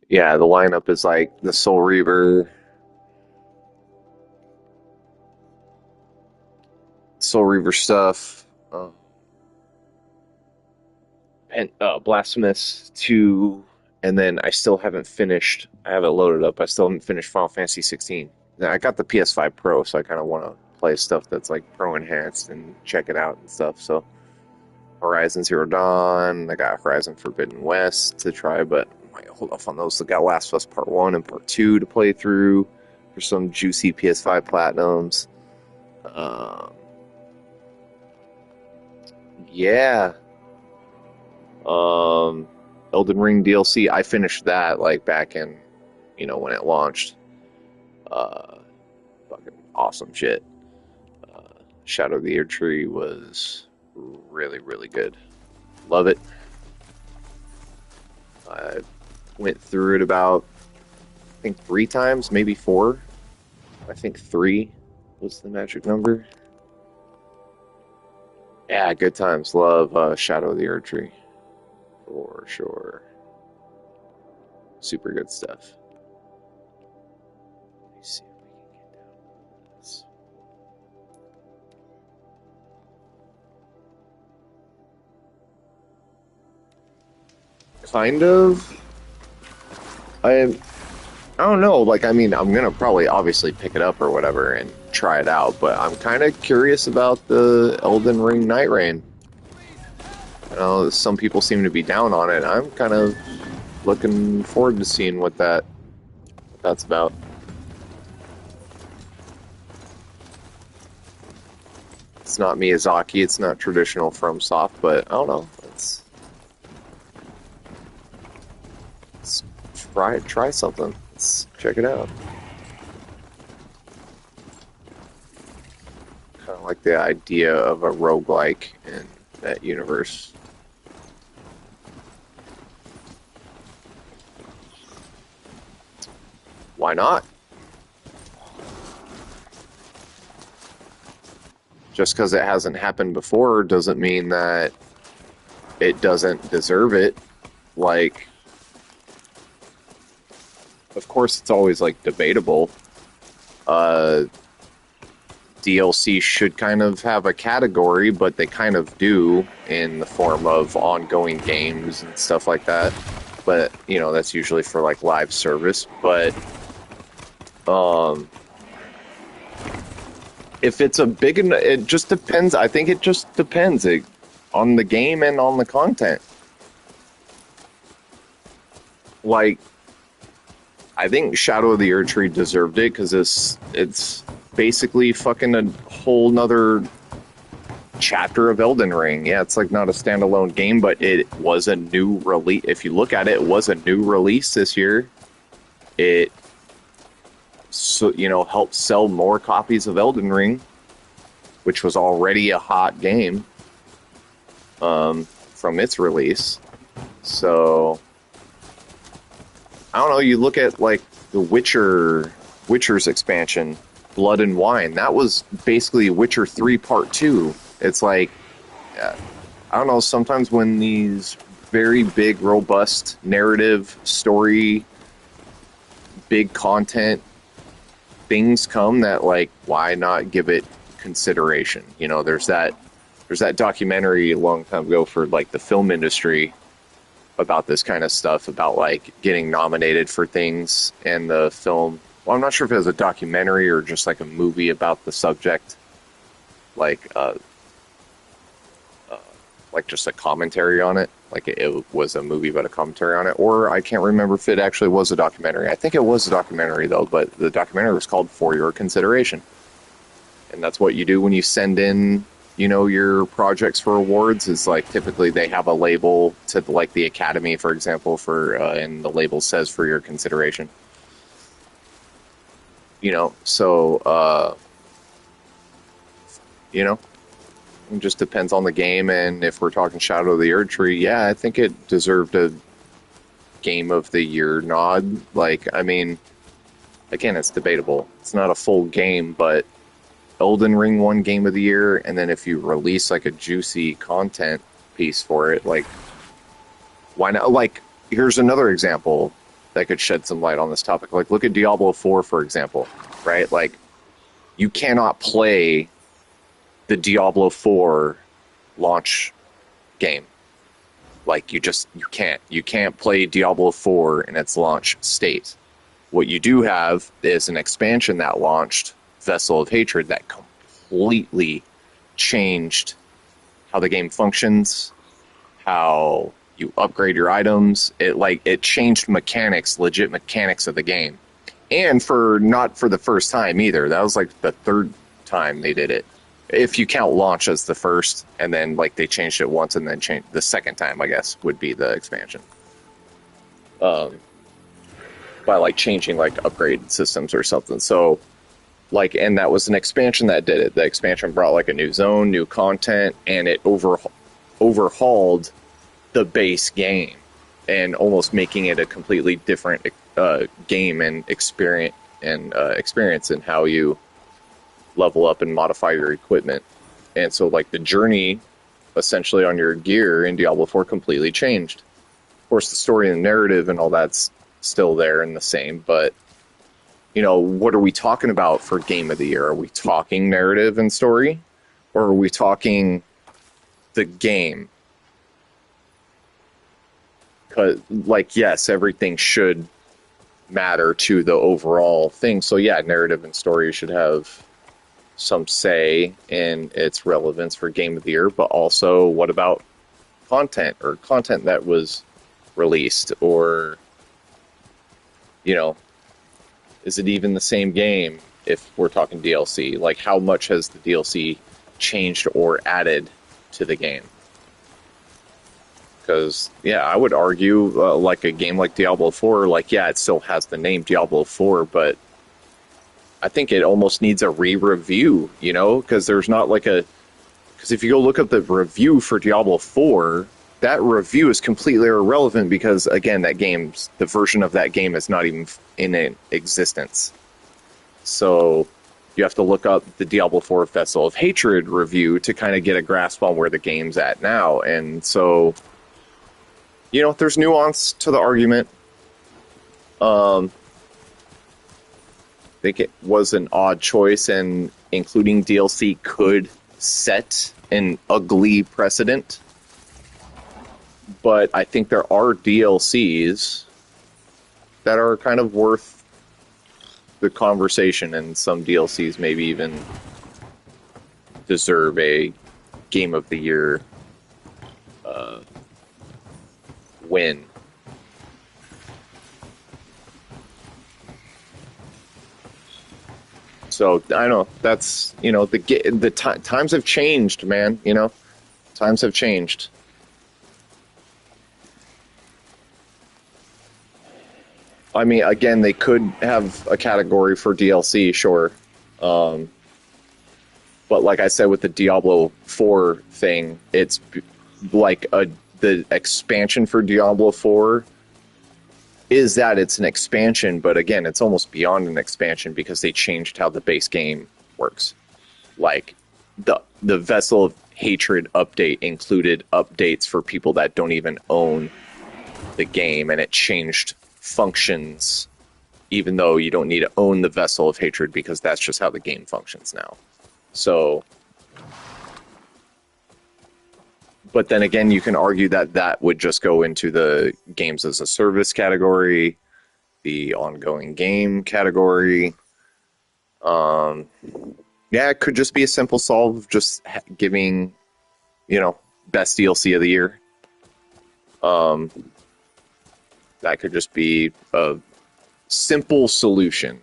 yeah, the lineup is like the Soul Reaver, stuff, and Blasphemous 2, and then I still haven't finished. I have it loaded up. I still haven't finished Final Fantasy 16. Now, I got the PS5 Pro, so I kind of want to play stuff that's like Pro enhanced and check it out and stuff. So Horizon Zero Dawn, I got Horizon Forbidden West to try, but I might hold off on those. I got Last of Us Part 1 and Part 2 to play through for some juicy PS5 Platinums. Yeah. Elden Ring DLC. I finished that like back in, when it launched. Fucking awesome shit. Shadow of the Ear Tree was really, really good. Love it. I went through it about, I think 3 times, maybe 4. I think 3 was the magic number. Yeah, good times. Love Shadow of the Ear Tree. For sure. Super good stuff. Let me see if we can get down to this. Kind of. I don't know. Like, I mean, I'm gonna probably obviously pick it up or whatever and try it out, but I'm kind of curious about the Elden Ring Night Rain. Some people seem to be down on it. I'm kind of looking forward to seeing what that's about. It's not Miyazaki. It's not traditional FromSoft, but I don't know. Let's try something. Let's check it out. Kind of like the idea of a roguelike in that universe. Why not? Just because it hasn't happened before doesn't mean that it doesn't deserve it. Like, of course, it's always, like, debatable. DLC should kind of have a category, but they kind of do in the form of ongoing games and stuff like that. But, that's usually for, like, live service. But, if it's a big enough, it just depends. I think it just depends on the game and on the content. Like, I think Shadow of the Ear Tree deserved it because it's basically fucking a whole nother chapter of Elden Ring. Yeah, it's like not a standalone game, but it was a new release. If you look at it, it was a new release this year. It helped sell more copies of Elden Ring, which was already a hot game from its release. So I don't know, you look at like the Witcher's expansion, Blood and Wine, that was basically Witcher 3 Part 2. It's like, I don't know, sometimes when these very big, robust narrative, story, big content things come, that like, why not give it consideration? There's that documentary a long time ago for like the film industry about this kind of stuff, about like getting nominated for things and the film. Well, I'm not sure if it was a documentary or just like a movie about the subject, like just a commentary on it. Like it was a movie but a commentary on it, or I can't remember if it actually was a documentary. I think it was a documentary though, but the documentary was called For Your Consideration. And that's what you do when you send in, your projects for awards. Is like typically they have a label to like the Academy, for example, and the label says For Your Consideration. So it just depends on the game. And if we're talking Shadow of the Ear Tree, yeah, I think it deserved a Game of the Year nod. Like, I mean, again, it's debatable. It's not a full game, but Elden Ring won Game of the Year, and then if you release like a juicy content piece for it, like, why not? Like, here's another example that could shed some light on this topic. Like, look at Diablo 4, for example, right? Like, you cannot play the Diablo 4 launch game. Like, you can't. You can't play Diablo 4 in its launch state. What you do have is an expansion that launched, Vessel of Hatred, that completely changed how the game functions, how you upgrade your items. It changed legit mechanics of the game. And not for the first time either. That was like the third time they did it. If you count launch as the first, and then like they changed it once and then changed the second time, I guess, would be the expansion. by like changing like upgrade systems or something. So like, and that was an expansion that did it. The expansion brought like a new zone, new content, and it overhauled the base game and almost making it a completely different game and experience in how you level up and modify your equipment. And so like the journey essentially on your gear in Diablo 4 completely changed. Of course, the story and the narrative and all that's still there and the same, but you know, what are we talking about for Game of the Year? Are we talking narrative and story? Or are we talking the game? Because, like, yes, everything should matter to the overall thing. So, yeah, narrative and story should have some say in its relevance for Game of the Year. But also, what about content or content that was released? Or, you know, is it even the same game if we're talking DLC? Like, how much has the DLC changed or added to the game? Because, yeah, I would argue, like, a game like Diablo 4, like, yeah, it still has the name Diablo 4, but I think it almost needs a re-review, you know? Because there's not, like, a... Because if you go look up the review for Diablo 4... that review is completely irrelevant because, again, the version of that game is not even in existence. So you have to look up the Diablo 4 Vessel of Hatred review to kind of get a grasp on where the game's at now. And so, you know, there's nuance to the argument. I think it was an odd choice, and including DLC could set an ugly precedent. But I think there are DLCs that are kind of worth the conversation, and some DLCs maybe even deserve a Game of the Year win. So, I don't know, that's, you know, times have changed, man, you know? Times have changed. I mean, again, they could have a category for DLC, sure. But like I said with the Diablo 4 thing, it's like the expansion for Diablo 4 is that it's an expansion, but again, it's almost beyond an expansion because they changed how the base game works. Like, the Vessel of Hatred update included updates for people that don't even own the game, and it changed functions, even though you don't need to own the Vessel of Hatred because that's just how the game functions now. So, but then again, you can argue that that would just go into the games as a service category, the ongoing game category. Yeah, it could just be a simple solve of just giving, you know, best DLC of the year. That could just be a simple solution.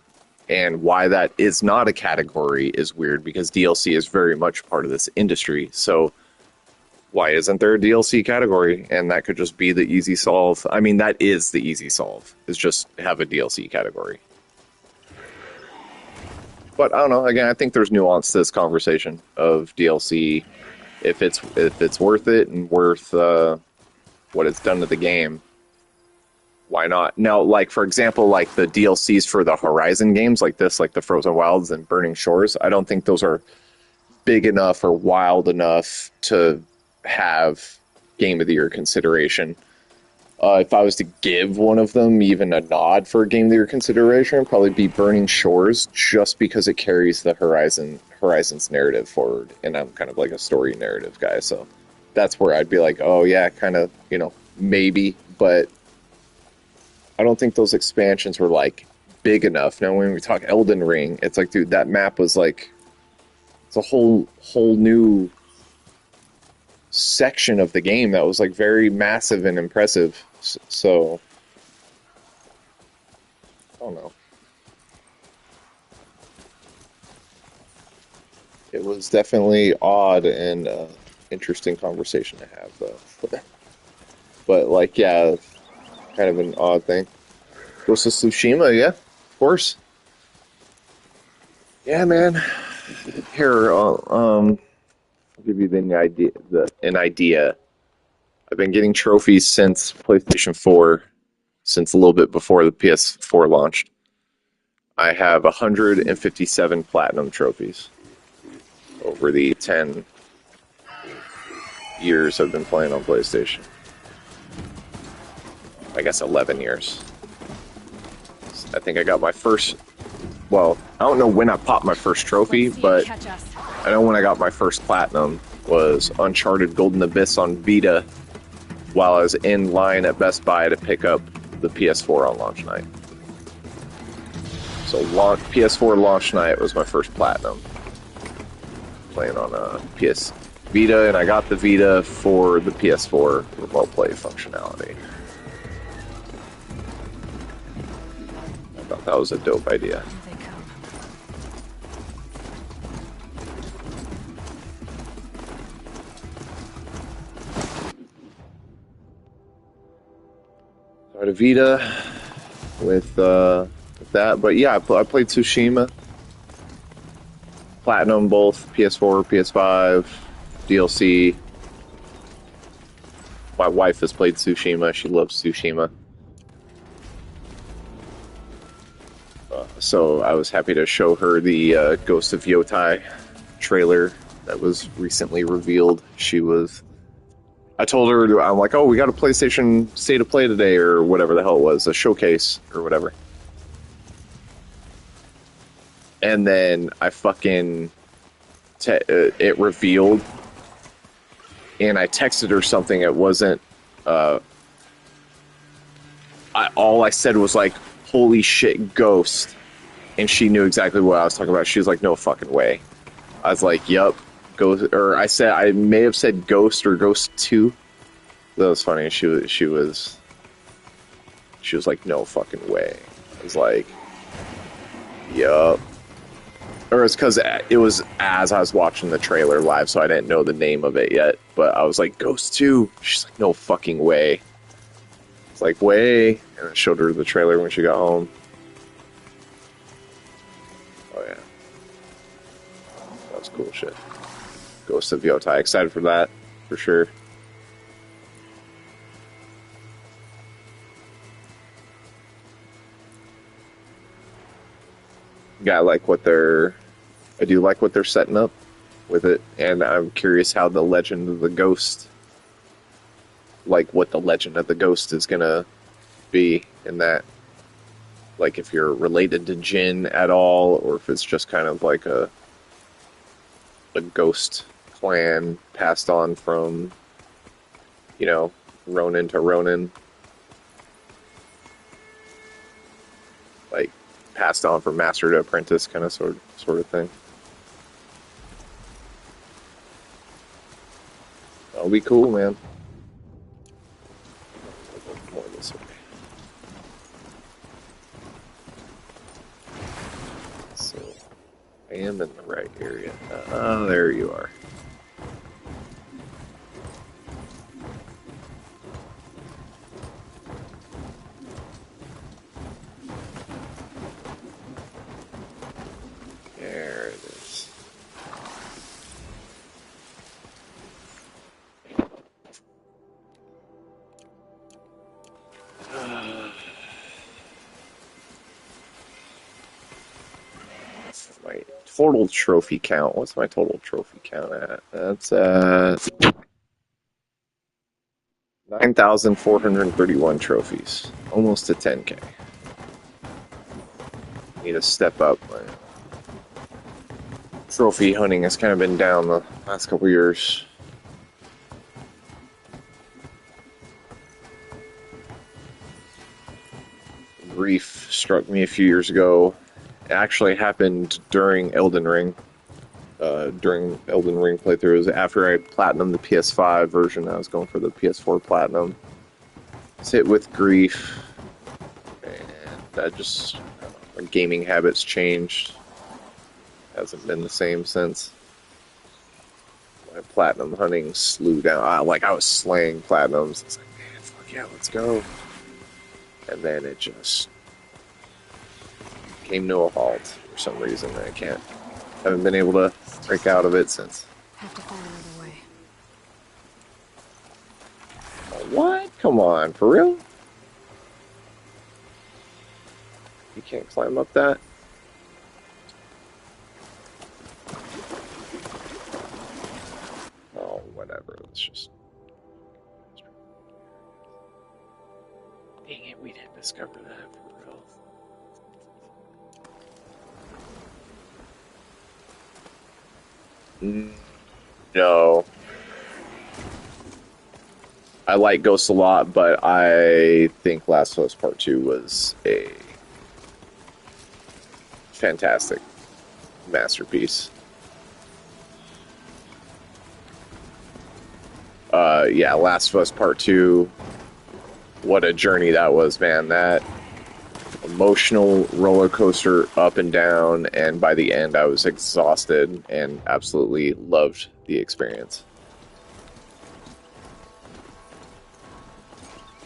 And why that is not a category is weird because DLC is very much part of this industry. So why isn't there a DLC category? And that could just be the easy solve. I mean, that is the easy solve, is just have a DLC category. But I don't know. Again, I think there's nuance to this conversation of DLC. If it's worth it and worth what it's done to the game, why not? Now, like, for example, like the DLCs for the Horizon games like this, like the Frozen Wilds and Burning Shores, I don't think those are big enough or wild enough to have Game of the Year consideration. If I was to give one of them even a nod for Game of the Year consideration, it'd probably be Burning Shores, just because it carries the Horizon's narrative forward, and I'm kind of like a story narrative guy, so that's where I'd be like, oh yeah, kind of, you know, maybe, but I don't think those expansions were like big enough. Now, when we talk Elden Ring, it's like, dude, that map was like, it's a whole new section of the game that was like very massive and impressive. So I don't know. It was definitely odd and interesting conversation to have, though. But like, yeah, kind of an odd thing. Ghost of Tsushima, yeah, of course. Yeah, man. Here, I'll give you an idea. I've been getting trophies since PlayStation 4, since a little bit before the PS4 launched. I have 157 platinum trophies over the 10 years I've been playing on PlayStation. I guess 11 years. I think I got my first... Well, I don't know when I popped my first trophy, but I know when I got my first platinum was Uncharted Golden Abyss on Vita while I was in line at Best Buy to pick up the PS4 on launch night. So PS4 launch night was my first platinum. Playing on a PS Vita, and I got the Vita for the PS4 remote play functionality. I thought that was a dope idea. So I had a Vita with that, but yeah, I played Tsushima. Platinum both PS4, PS5, DLC. My wife has played Tsushima. She loves Tsushima. So I was happy to show her the Ghost of Yotai trailer that was recently revealed. I told her, I'm like, oh, we got a PlayStation State of Play today, or whatever the hell it was, a showcase, or whatever. And then I fucking... it revealed, and I texted her something. It wasn't... all I said was like, holy shit, Ghost. And she knew exactly what I was talking about. She was like, no fucking way. I was like, yup. Ghost, or I may have said Ghost or Ghost 2. That was funny. She was like, no fucking way. I was like, yup. Or it's because it was as I was watching the trailer live, so I didn't know the name of it yet. But I was like, Ghost 2. She's like, no fucking way. It's like, way. And I showed her the trailer when she got home. Oh, yeah. That was cool shit. Ghost of Yotai. Excited for that, for sure. I do like what they're setting up with it, and I'm curious how the legend of the ghost, like what the legend of the ghost is gonna be in that. Like if you're related to Jin at all, or if it's just kind of like a ghost clan passed on from, Ronin to Ronin. Like passed on from master to apprentice kind of sort of thing. That'll be cool, man. More this way. So, I am in the right area. There you are. There it is. My total trophy count. What's my total trophy count at? That's 9,431 trophies. Almost to 10K. Need to step up. Trophy hunting has kind of been down the last couple years. Grief struck me a few years ago. It actually happened during Elden Ring. During Elden Ring playthroughs. After I platinumed the PS5 version, I was going for the PS4 Platinum. It's hit with grief. And I just... my gaming habits changed. Hasn't been the same since. My platinum hunting slew down. I was slaying platinums. It's like, man, fuck yeah, let's go. then it just came to a halt for some reason. Haven't been able to break out of it since. Have to find another way. What? Come on, for real? You can't climb up that? Oh, whatever. Let's just... Dang it, we didn't discover that for real. No. I like Ghosts a lot, but I think Last of Us Part 2 was a fantastic masterpiece. Yeah, Last of Us Part 2, what a journey that was, man. That emotional roller coaster up and down, and by the end I was exhausted and absolutely loved the experience.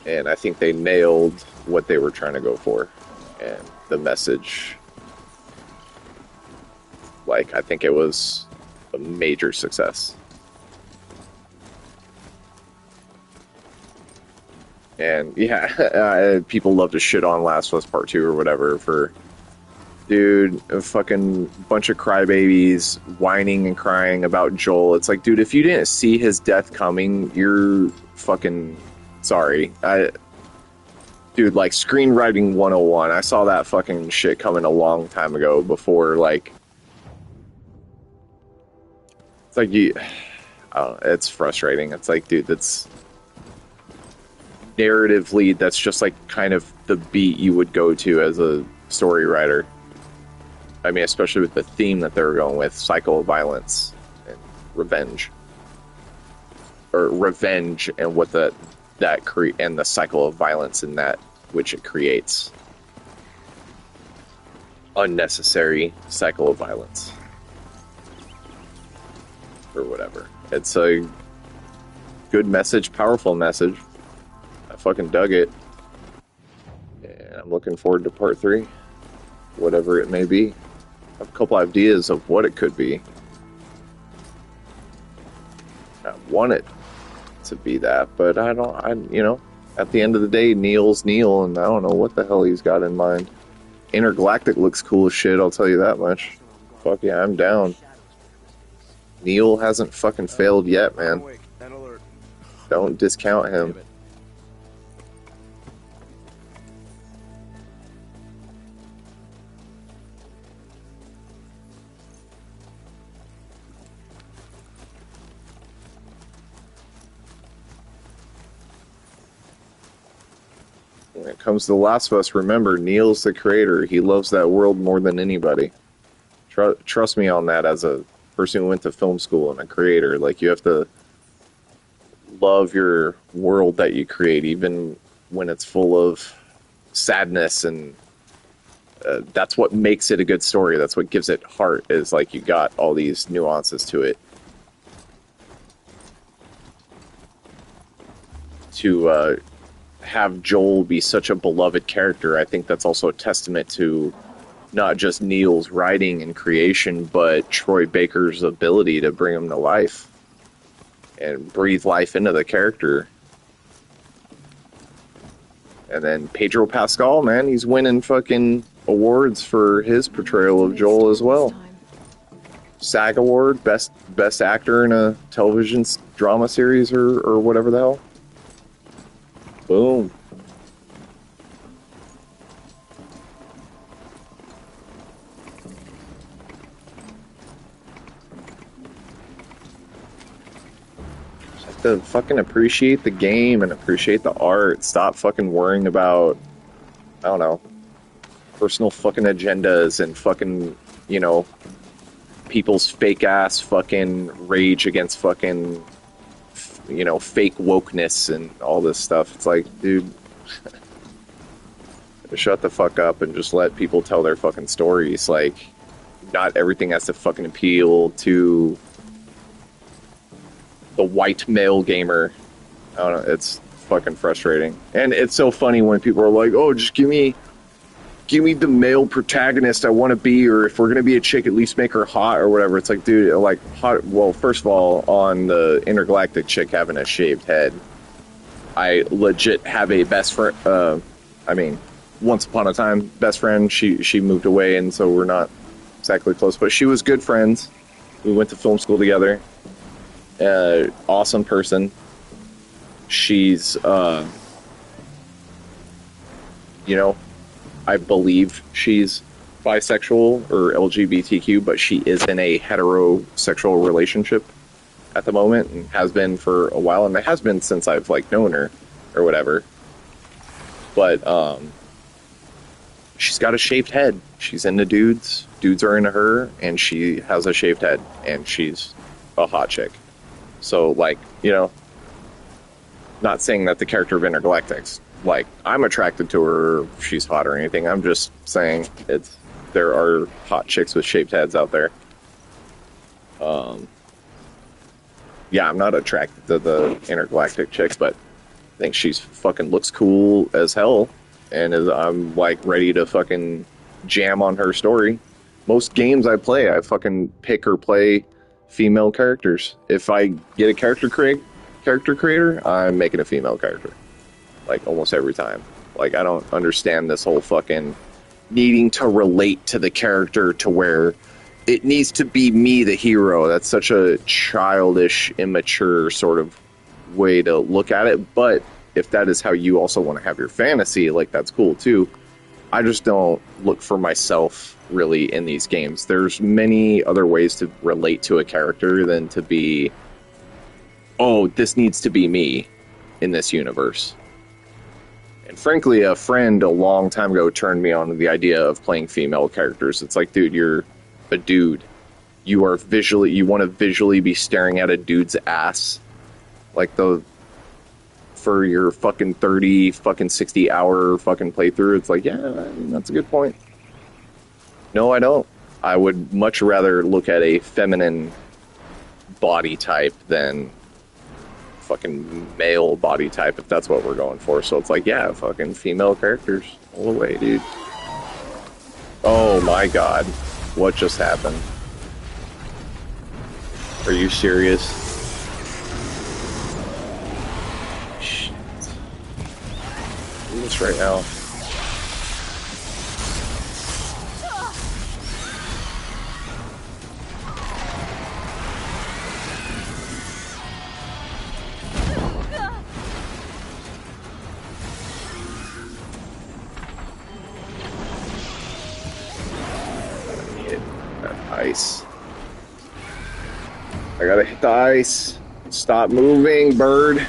And I think they nailed what they were trying to go for. And the message, like, I think it was a major success. And yeah, people love to shit on Last of Us Part 2 or whatever for, dude, a fucking bunch of crybabies whining and crying about Joel. It's like, dude, if you didn't see his death coming, you're fucking sorry. Dude, like, screenwriting 101. I saw that fucking shit coming a long time ago before, like, it's like it's frustrating. It's like, dude, that's narratively, that's just like kind of the beat you would go to as a story writer. I mean, especially with the theme that they were going with, cycle of violence and revenge. Or revenge and what and the cycle of violence in that which it creates. Unnecessary cycle of violence. Or whatever. It's a good message, powerful message. I fucking dug it. And I'm looking forward to part 3. Whatever it may be. I have a couple ideas of what it could be. I want it to be that, but you know, at the end of the day, Neil's Neil, and I don't know what the hell he's got in mind. Intergalactic looks cool as shit, I'll tell you that much. Fuck yeah, I'm down. Neil hasn't fucking failed yet, man. Don't discount him. When it comes to The Last of Us, remember, Neil's the creator. He loves that world more than anybody. Trust me on that as a person who went to film school and a creator. Like, you have to love your world that you create, even when it's full of sadness, and that's what makes it a good story. That's what gives it heart, is like you got all these nuances to it. To have Joel be such a beloved character, I think that's also a testament to not just Neil's writing and creation, but Troy Baker's ability to bring him to life and breathe life into the character. And then Pedro Pascal, man, he's winning fucking awards for his portrayal of Joel as well. SAG Award, best actor in a television drama series or whatever the hell. Boom. Just have to fucking appreciate the game and appreciate the art. Stop fucking worrying about, I don't know, personal fucking agendas and fucking, you know, people's fake ass fucking rage against fucking, you know, fake wokeness and all this stuff. It's like, dude, shut the fuck up and just let people tell their fucking stories. Like, not everything has to fucking appeal to the white male gamer. I don't know, it's fucking frustrating. And it's so funny when people are like, "Oh, just give me the male protagonist I want to be, or if we're gonna be a chick, at least make her hot or whatever." It's like, dude, like hot. Well, first of all, on the intergalactic chick having a shaved head, I legit have a best friend. I mean, once upon a time, best friend. She moved away, and so we're not exactly close, but she was good friends. We went to film school together. Awesome person. She's, I believe she's bisexual or LGBTQ, but she is in a heterosexual relationship at the moment and has been for a while, and it has been since I've like known her or whatever. But she's got a shaved head. She's into dudes. Dudes are into her, and she has a shaved head, and she's a hot chick. So, like, not saying that the character of Intergalactic's, like, I'm attracted to her, or she's hot or anything. I'm just saying there are hot chicks with shaved heads out there. Yeah, I'm not attracted to the Intergalactic chicks, but I think she's fucking looks cool as hell, and I'm, like, ready to fucking jam on her story. Most games I play, I fucking pick or play female characters. If I get a character creator, I'm making a female character. Like, almost every time. Like, I don't understand this whole fucking needing to relate to the character to where it needs to be me, the hero. That's such a childish, immature sort of way to look at it. But if that is how you also want to have your fantasy, like, that's cool too. I just don't look for myself really in these games. There's many other ways to relate to a character than to be, oh, this needs to be me in this universe. And frankly, a friend a long time ago turned me on to the idea of playing female characters. It's like, dude, you're a dude. You want to visually be staring at a dude's ass. Like, for your fucking 30, fucking 60 hour fucking playthrough. It's like, yeah, that's a good point. No, I don't. I would much rather look at a feminine body type than fucking male body type, if that's what we're going for. So it's like, yeah, fucking female characters all the way, dude. Oh my god. What just happened? Are you serious? Shit. Do this right now. Ice. I gotta hit the ice. Stop moving, bird.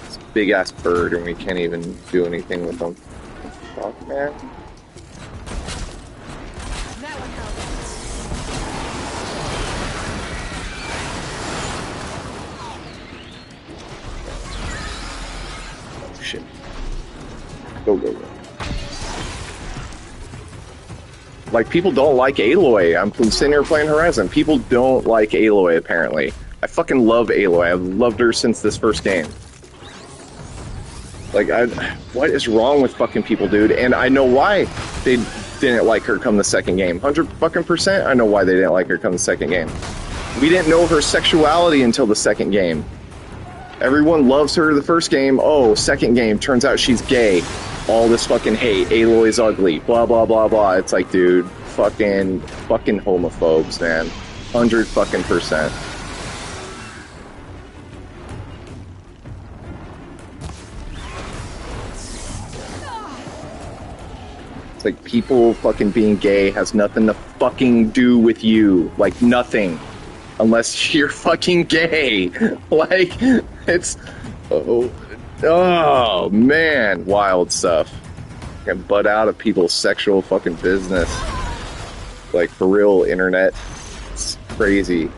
It's a big ass bird, and we can't even do anything with them. Fuck, man. Oh, shit. Go, go, go. Like, people don't like Aloy. I'm sitting here playing Horizon. People don't like Aloy, apparently. I fucking love Aloy. I've loved her since this first game. Like, what is wrong with fucking people, dude? And I know why they didn't like her come the second game. 100% I know why they didn't like her come the second game. We didn't know her sexuality until the second game. Everyone loves her the first game. Oh, second game, turns out she's gay. All this fucking hate. Aloy's ugly. Blah, blah, blah, blah. It's like, dude, fucking homophobes, man. 100%. It's like, people fucking being gay has nothing to fucking do with you. Like, nothing. Unless you're fucking gay. Like, it's... Oh, man. Wild stuff. Can butt out of people's sexual fucking business. Like, for real, internet. It's crazy.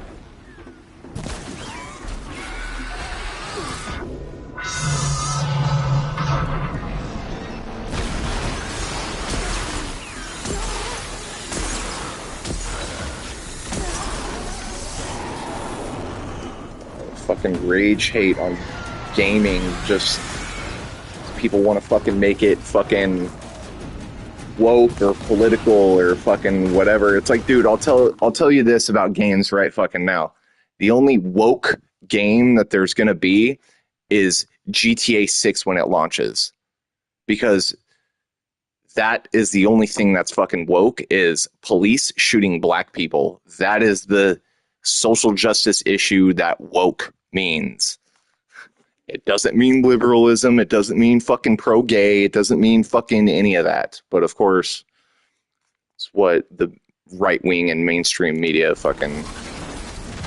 fucking rage hate on gaming. Just people want to fucking make it fucking woke or political or fucking whatever. It's like, dude, I'll tell you this about games right fucking now. The only woke game that there's gonna be is GTA 6 when it launches, because that is the only thing that's fucking woke, is police shooting black people. That is the social justice issue that woke means. It doesn't mean liberalism. It doesn't mean fucking pro-gay. It doesn't mean fucking any of that. But of course, it's what the right-wing and mainstream media fucking,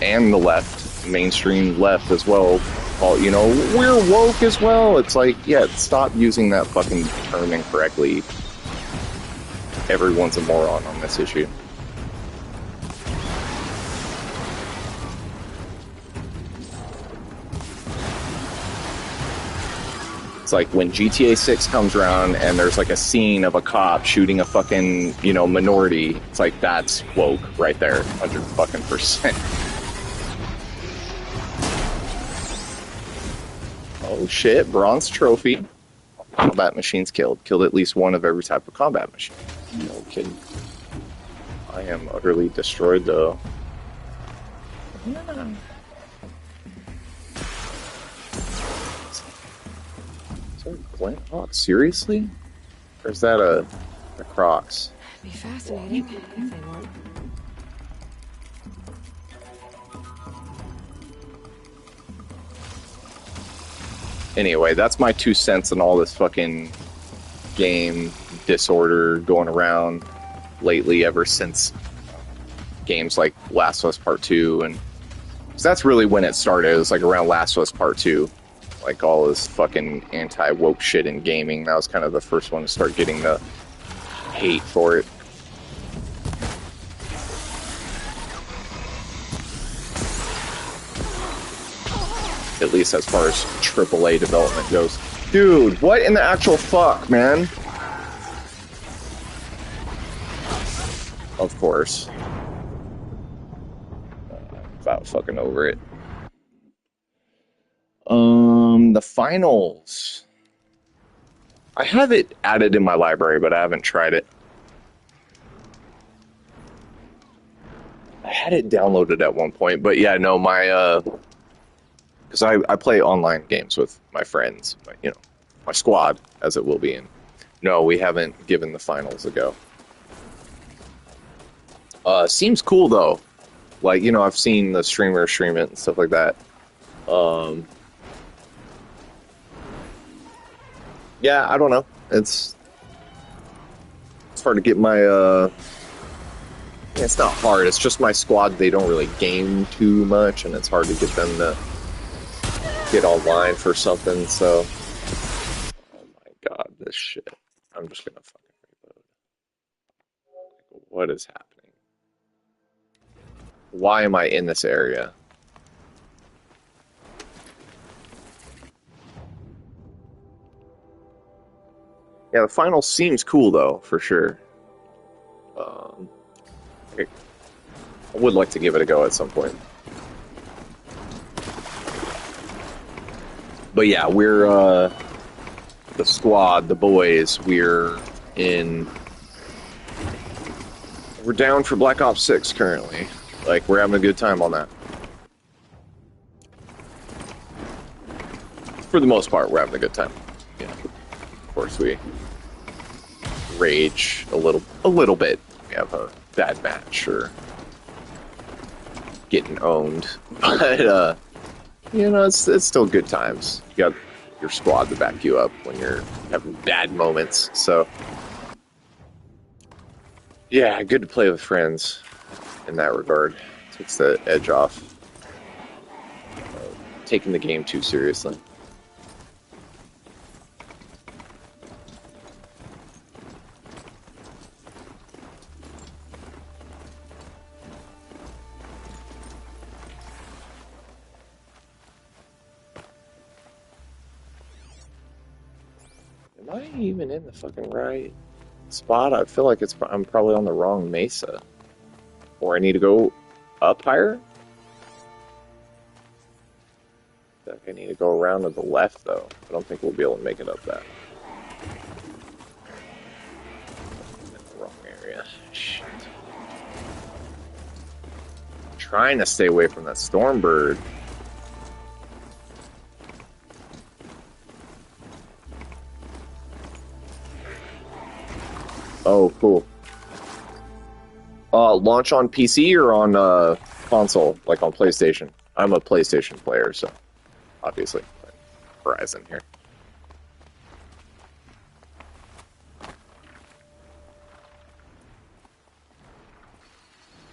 and the left, mainstream left as well, call, you know, we're woke as well. It's like, yeah, stop using that fucking term incorrectly. Everyone's a moron on this issue. It's like when GTA 6 comes around and there's like a scene of a cop shooting a fucking, you know, minority. It's like, that's woke right there, 100%. Oh shit, bronze trophy. Combat machines killed. Killed at least one of every type of combat machine. No kidding. I am utterly destroyed though. Yeah. Is that a Glint Hawk? Seriously? Or is that a Crocs? Be fascinating if they weren't. Anyway, that's my 2 cents on all this fucking game disorder going around lately, ever since games like Last of Us Part 2, and so that's really when it started. It was like around Last of Us Part 2, like all this fucking anti-woke shit in gaming. That was kind of the first one to start getting the hate for it. At least as far as AAA development goes. Dude, what in the actual fuck, man? Of course. About fucking over it. The finals. I have it added in my library, but I haven't tried it. I had it downloaded at one point, but yeah, no, my because I play online games with my friends, you know, my squad, as it will be. And no, we haven't given the finals a go. Seems cool though. Like, you know, I've seen the streamers stream it and stuff like that. Yeah, I don't know. It's hard to get my it's not hard. It's just my squad. They don't really game too much, and it's hard to get them to get online for something, so oh my god, this shit. I'm just gonna fucking reload. What is happening? Why am I in this area? Yeah, the final seems cool though, for sure. I would like to give it a go at some point. But yeah, we're the squad, the boys. We're down for Black Ops 6 currently. Like, we're having a good time on that. For the most part, we're having a good time. Yeah. Of course, we rage a little bit. We have a bad match or getting owned, but you know, it's still good times. You got your squad to back you up when you're having bad moments. So, yeah, good to play with friends in that regard. Takes the edge off taking the game too seriously. Am I even in the fucking right spot? I feel like I'm probably on the wrong mesa. Or I need to go up higher? I need to go around to the left, though. I don't think we'll be able to make it up that. I'm in the wrong area. Shit. I'm trying to stay away from that Stormbird. Oh, cool. Launch on PC or on console, like on PlayStation? I'm a PlayStation player, so obviously Horizon here.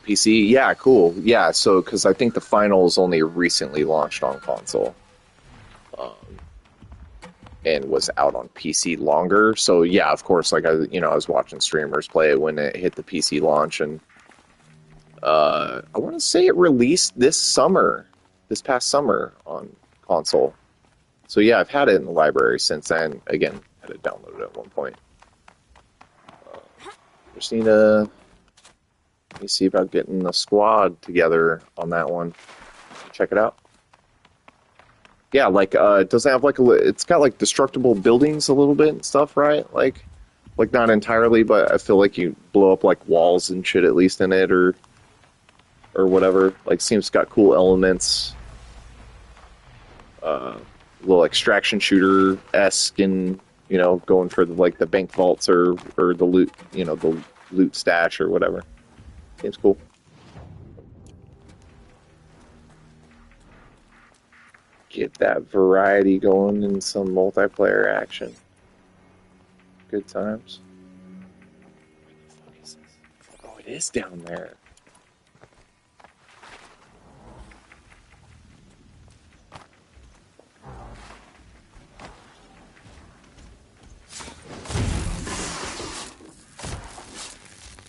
PC, yeah, cool. Yeah, so because I think the finals only recently launched on console. And was out on PC longer. So yeah, of course, like I was watching streamers play it when it hit the PC launch, and I want to say it released this past summer on console. So yeah, I've had it in the library since then. Again, had it downloaded at one point. Just need to let me see about getting the squad together on that one. Check it out. Yeah, like it doesn't have it's got like destructible buildings a little bit and stuff, right? Like not entirely, but I feel like you blow up like walls and shit at least in it, or whatever. Like, seems it's got cool elements. Little extraction shooter-esque, and going for the bank vaults or the loot, the loot stash or whatever. Seems cool. Get that variety going in some multiplayer action. Good times. What the fuck is this? Oh, it is down there.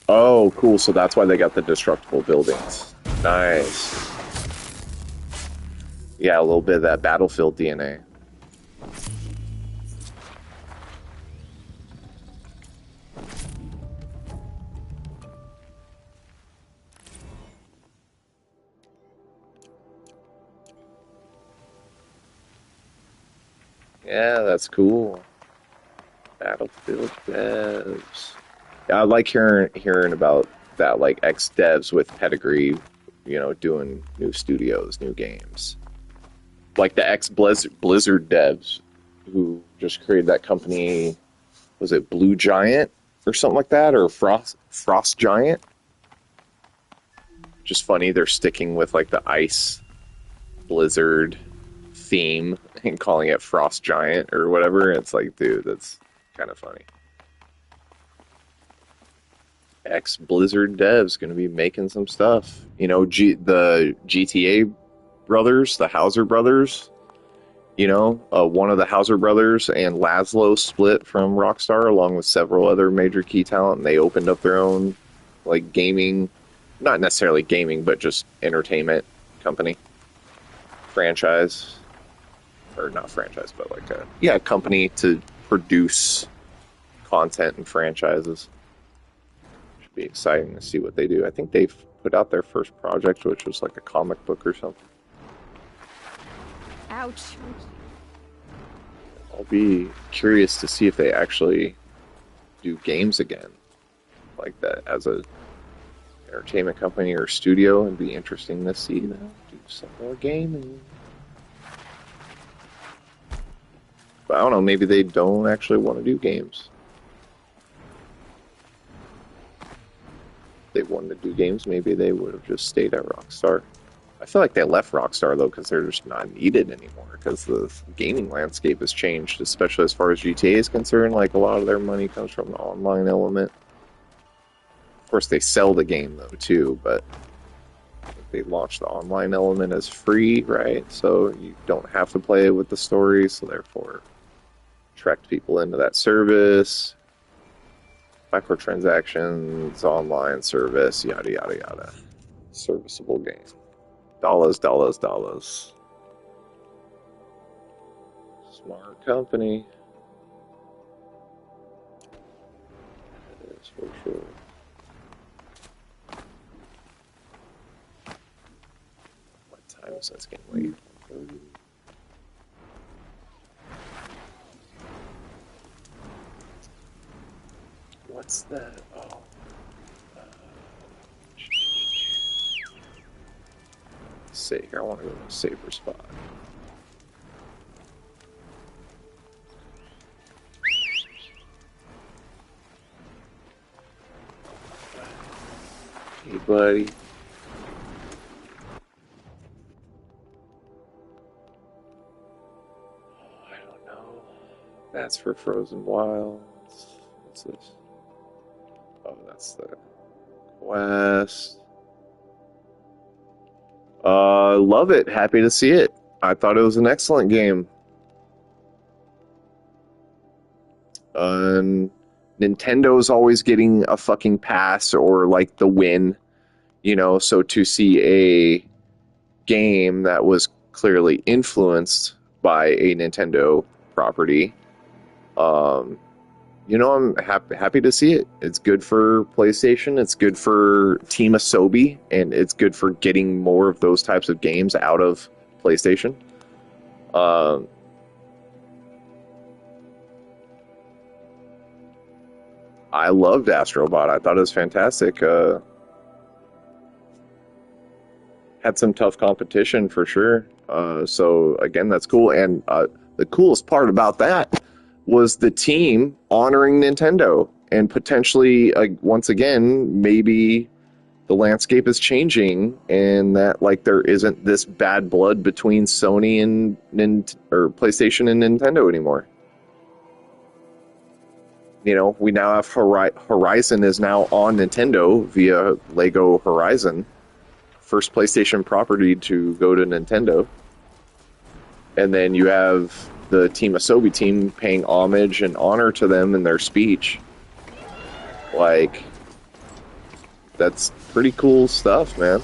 Oh, cool. So that's why they got the destructible buildings. Nice. Yeah, a little bit of that Battlefield DNA. Yeah, that's cool. Battlefield devs. Yeah, I like hearing about that, like ex-devs with pedigree, doing new studios, new games. Like the ex-Blizzard devs who just created that company, was it Blue Giant or something like that, or Frost Giant? Just funny, they're sticking with like the ice Blizzard theme and calling it Frost Giant or whatever. It's like, dude, that's kind of funny. Ex-Blizzard devs going to be making some stuff. The GTA brothers, the Hauser brothers, one of the Hauser brothers and Laszlo split from Rockstar along with several other major key talent, and they opened up their own like gaming, not necessarily gaming, but just entertainment company. Franchise. Or not franchise, but like a company to produce content and franchises. Should be exciting to see what they do. I think they've put out their first project, which was like a comic book or something. Ouch. I'll be curious to see if they actually do games again, like that, as a entertainment company or studio. It'd be interesting to see them do some more gaming. But I don't know, maybe they don't actually want to do games. If they wanted to do games, maybe they would have just stayed at Rockstar. I feel like they left Rockstar, though, because they're just not needed anymore, because the gaming landscape has changed, especially as far as GTA is concerned. Like, a lot of their money comes from the online element. Of course, they sell the game, though, too, but they launched the online element as free, right? So you don't have to play it with the story, so therefore attract people into that service. Microtransactions, online service, yada, yada, yada. Serviceable game. Dollars. Smart company. That is for sure. What time is this getting late? what's that? Oh. See here, I want to go to a safer spot. Hey, buddy. I don't know. That's for Frozen Wilds. What's this? Oh, that's the quest. Love it. Happy to see it. I thought it was an excellent game. Nintendo's always getting a fucking pass or like the win, you know, so to see a game that was clearly influenced by a Nintendo property, you know, I'm happy to see it. It's good for PlayStation, it's good for Team Asobi, and it's good for getting more of those types of games out of PlayStation. I loved Astrobot. I thought it was fantastic. Had some tough competition for sure. So again, that's cool. And the coolest part about that was the team honoring Nintendo, and potentially, once again, maybe the landscape is changing, and that like there isn't this bad blood between Sony and or PlayStation and Nintendo anymore. You know, we now have Horizon is now on Nintendo via Lego Horizon, first PlayStation property to go to Nintendo. And then you have the Team Asobi team paying homage and honor to them in their speech. Like, that's pretty cool stuff, man.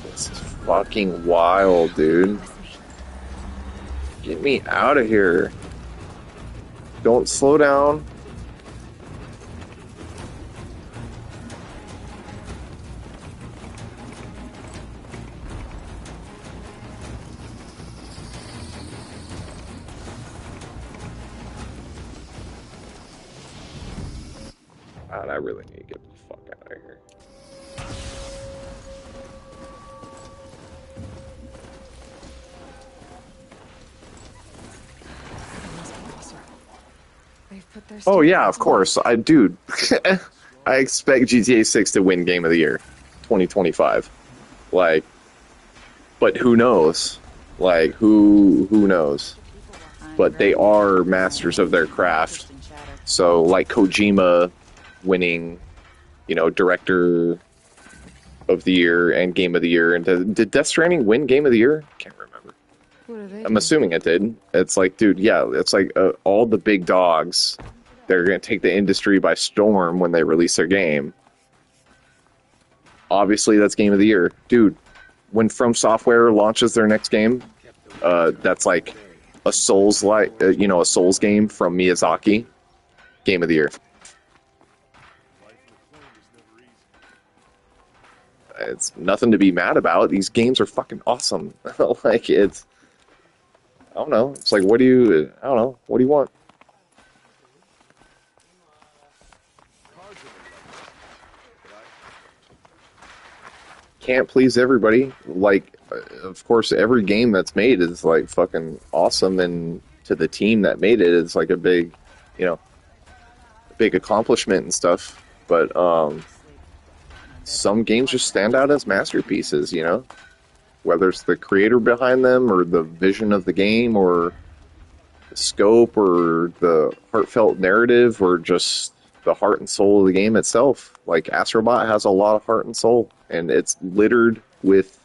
This is fucking wild, dude. Get me out of here. Don't slow down. God, I really need to get the fuck out of here. Oh yeah, of course. Dude, I expect GTA 6 to win Game of the Year 2025. Like, but who knows? Like, who knows? But they are masters of their craft. So, like Kojima winning, you know, Director of the Year and Game of the Year. And did Death Stranding win Game of the Year? Can't remember. I'm assuming it did. It's like, dude, yeah, it's like all the big dogs. They're going to take the industry by storm when they release their game. Obviously, that's Game of the Year. Dude, when From Software launches their next game, that's like a Souls-like, a Souls game from Miyazaki. Game of the Year. It's nothing to be mad about. These games are fucking awesome. Like, it's... I don't know. It's like, what do you want? Can't please everybody. Like, of course, every game that's made is like fucking awesome, and to the team that made it, it's like a big, big accomplishment and stuff. But some games just stand out as masterpieces, whether it's the creator behind them or the vision of the game or the scope or the heartfelt narrative or just the heart and soul of the game itself. Like, Astrobot has a lot of heart and soul, and it's littered with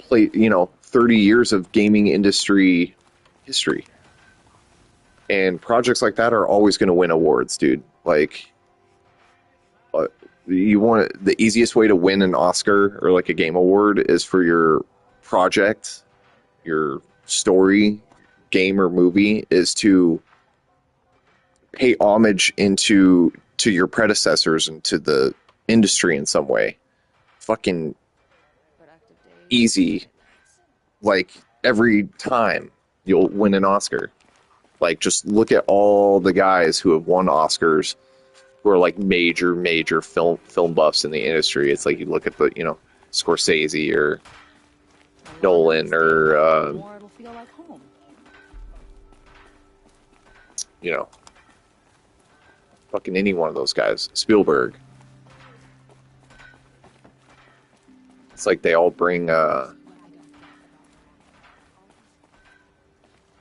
30 years of gaming industry history. And projects like that are always going to win awards, dude. Like, the easiest way to win an Oscar or like a game award is for your project, your story, game or movie, is to pay homage to your predecessors and to the industry in some way. Fucking easy. Like, every time you'll win an Oscar. Like, just look at all the guys who have won Oscars, who are like major film buffs in the industry. It's like you look at the, you know, Scorsese or Nolan or More it'll feel like home. you know, fucking any one of those guys, Spielberg. It's like they all bring I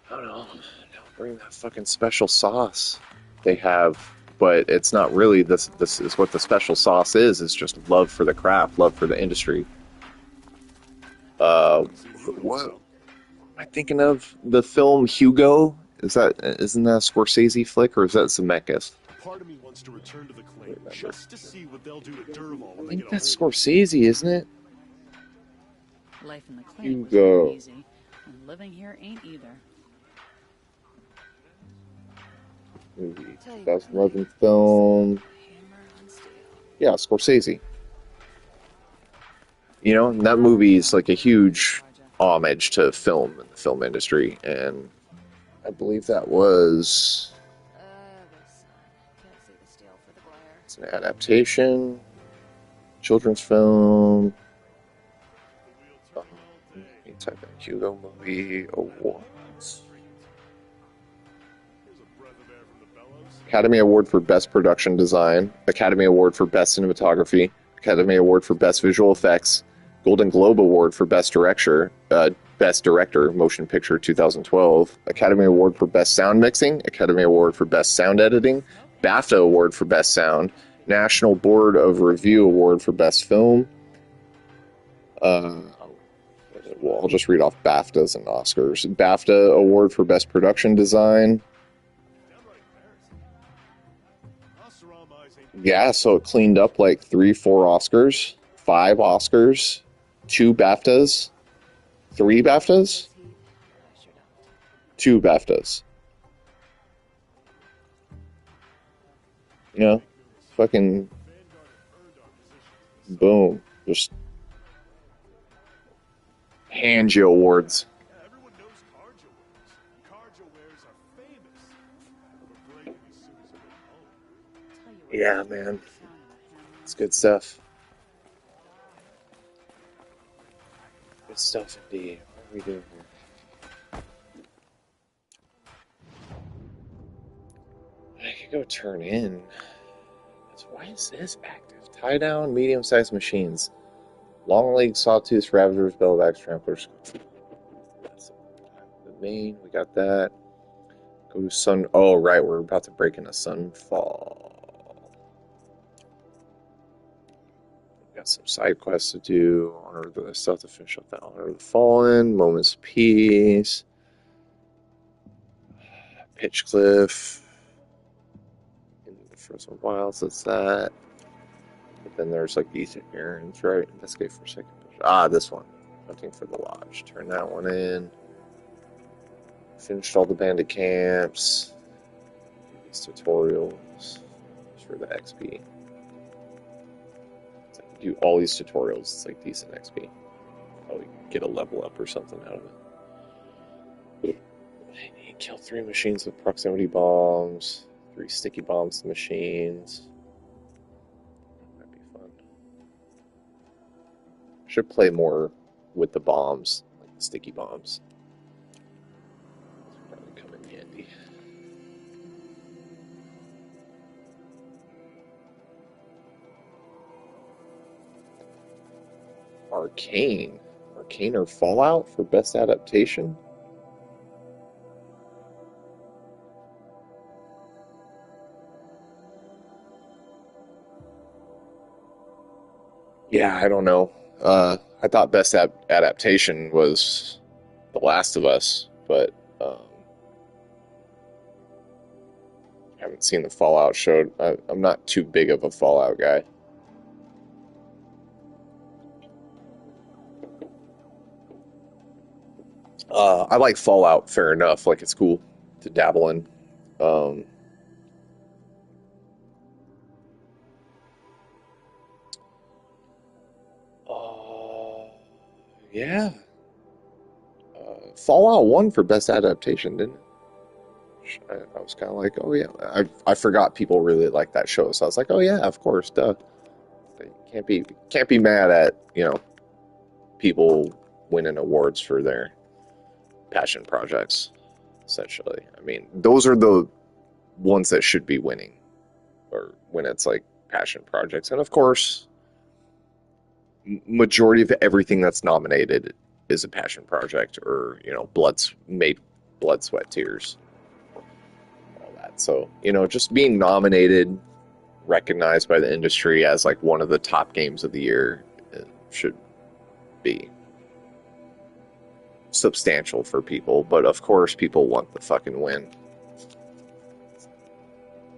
don't know, they'll bring that fucking special sauce they have, but it's not really this is what the special sauce is. It's just love for the craft, love for the industry. What am I thinking of? The film Hugo? Isn't that a Scorsese flick, or is that Zemeckis? Part of me wants to return to the claim just to see what they'll do to Derval when I they think get that's a hold. Scorsese, isn't it? Life in the claim was Hugo. never easy, and living here ain't either. Movie, 2011 film. Yeah, Scorsese. You know, and that movie is like a huge homage to film and the film industry, and I believe that was it's an adaptation, children's film. You type in Hugo movie awards. Academy Award for Best Production Design, Academy Award for Best Cinematography, Academy Award for Best Visual Effects, Golden Globe Award for Best Director, Motion Picture 2012, Academy Award for Best Sound Mixing, Academy Award for Best Sound Editing, BAFTA Award for Best Sound, National Board of Review Award for Best Film. Well, I'll just read off BAFTAs and Oscars. BAFTA Award for Best Production Design. Yeah, so it cleaned up like 3-4 Oscars, 5 Oscars, 2 BAFTAs, 3 BAFTAs, 2 BAFTAs. You know, fucking boom, just hand you awards. Everyone knows Carja wears. Carja wears are famous for breaking as soon as they're home. Yeah, man, it's good stuff. Good stuff indeed. What are we doing here? I could go turn in. Why is this active? Tie down medium-sized machines. Long legs, sawtooths, ravagers, bellbacks, tramplers. That's the main. We got that. Go to sun. Oh, right. We're about to break into Sunfall. We got some side quests to do. Honor the stuff to finish up that Honor of the Fallen. Moments of Peace. Pitchcliff. In the Frozen Wilds. That's that. But then there's like these errands, right? Investigate for a second. Ah, this one. Hunting for the Lodge. Turn that one in. Finished all the bandit camps. These tutorials. Just for the XP. It's like you do all these tutorials. It's like decent XP. Probably get a level up or something out of it. You kill 3 machines with proximity bombs. 3 sticky bombs to machines. Should play more with the bombs, like the sticky bombs. Probably come in handy. Arcane or Fallout for best adaptation? Yeah, I don't know. I thought best adaptation was The Last of Us, but I haven't seen the Fallout show. I'm not too big of a Fallout guy. I like Fallout, fair enough. Like, it's cool to dabble in. Yeah. Fallout won for best adaptation, didn't it? I was kind of like, oh yeah, I forgot people really like that show, so I was like, oh yeah, of course, duh. Can't be mad at, you know, people winning awards for their passion projects. Essentially, I mean, those are the ones that should be winning, or when it's like passion projects, and of course, majority of everything that's nominated is a passion project, or you know, blood, sweat, tears, all that. So you know, just being nominated, recognized by the industry as like one of the top games of the year should be substantial for people, but of course people want the fucking win.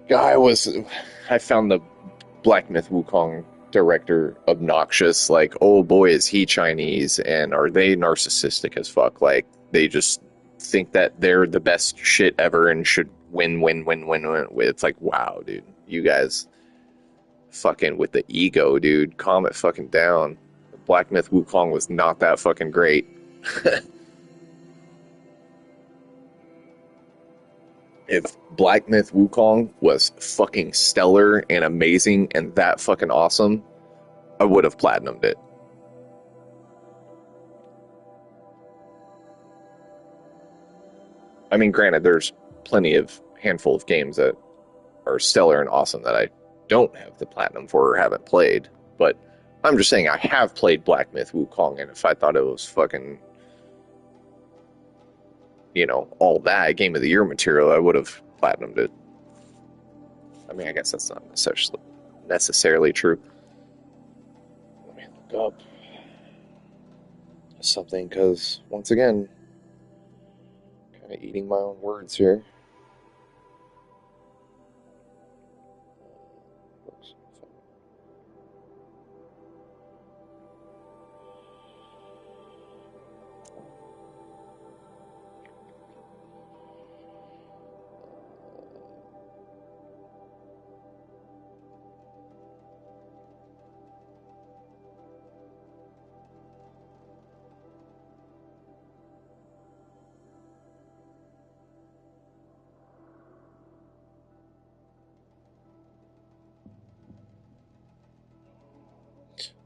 I found the Black Myth Wukong director obnoxious, like, oh boy is he Chinese, and are they narcissistic as fuck, like they just think that they're the best shit ever and should win. It's like, wow, dude, you guys fucking with the ego, dude, calm it fucking down. Black Myth Wukong was not that fucking great. If Black Myth Wukong was fucking stellar and amazing and that fucking awesome, I would have platinumed it. I mean, granted, there's plenty of handful of games that are stellar and awesome that I don't have the platinum for or haven't played, but I'm just saying I have played Black Myth Wukong, and if I thought it was fucking, you know, all that Game of the Year material, I would have platinumed it. I mean, I guess that's not necessarily true. Let me look up something, because, once again, kind of eating my own words here.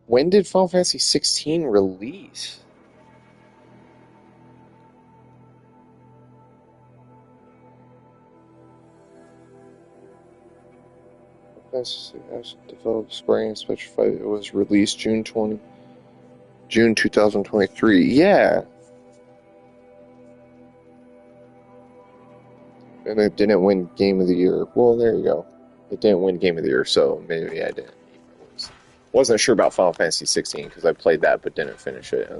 When did Final Fantasy 16 release? Developed Square Enix specified it was released June 2023. Yeah. And it didn't win Game of the Year. Well, there you go. It didn't win Game of the Year, so maybe I didn't. Wasn't sure about Final Fantasy 16 because I played that but didn't finish it.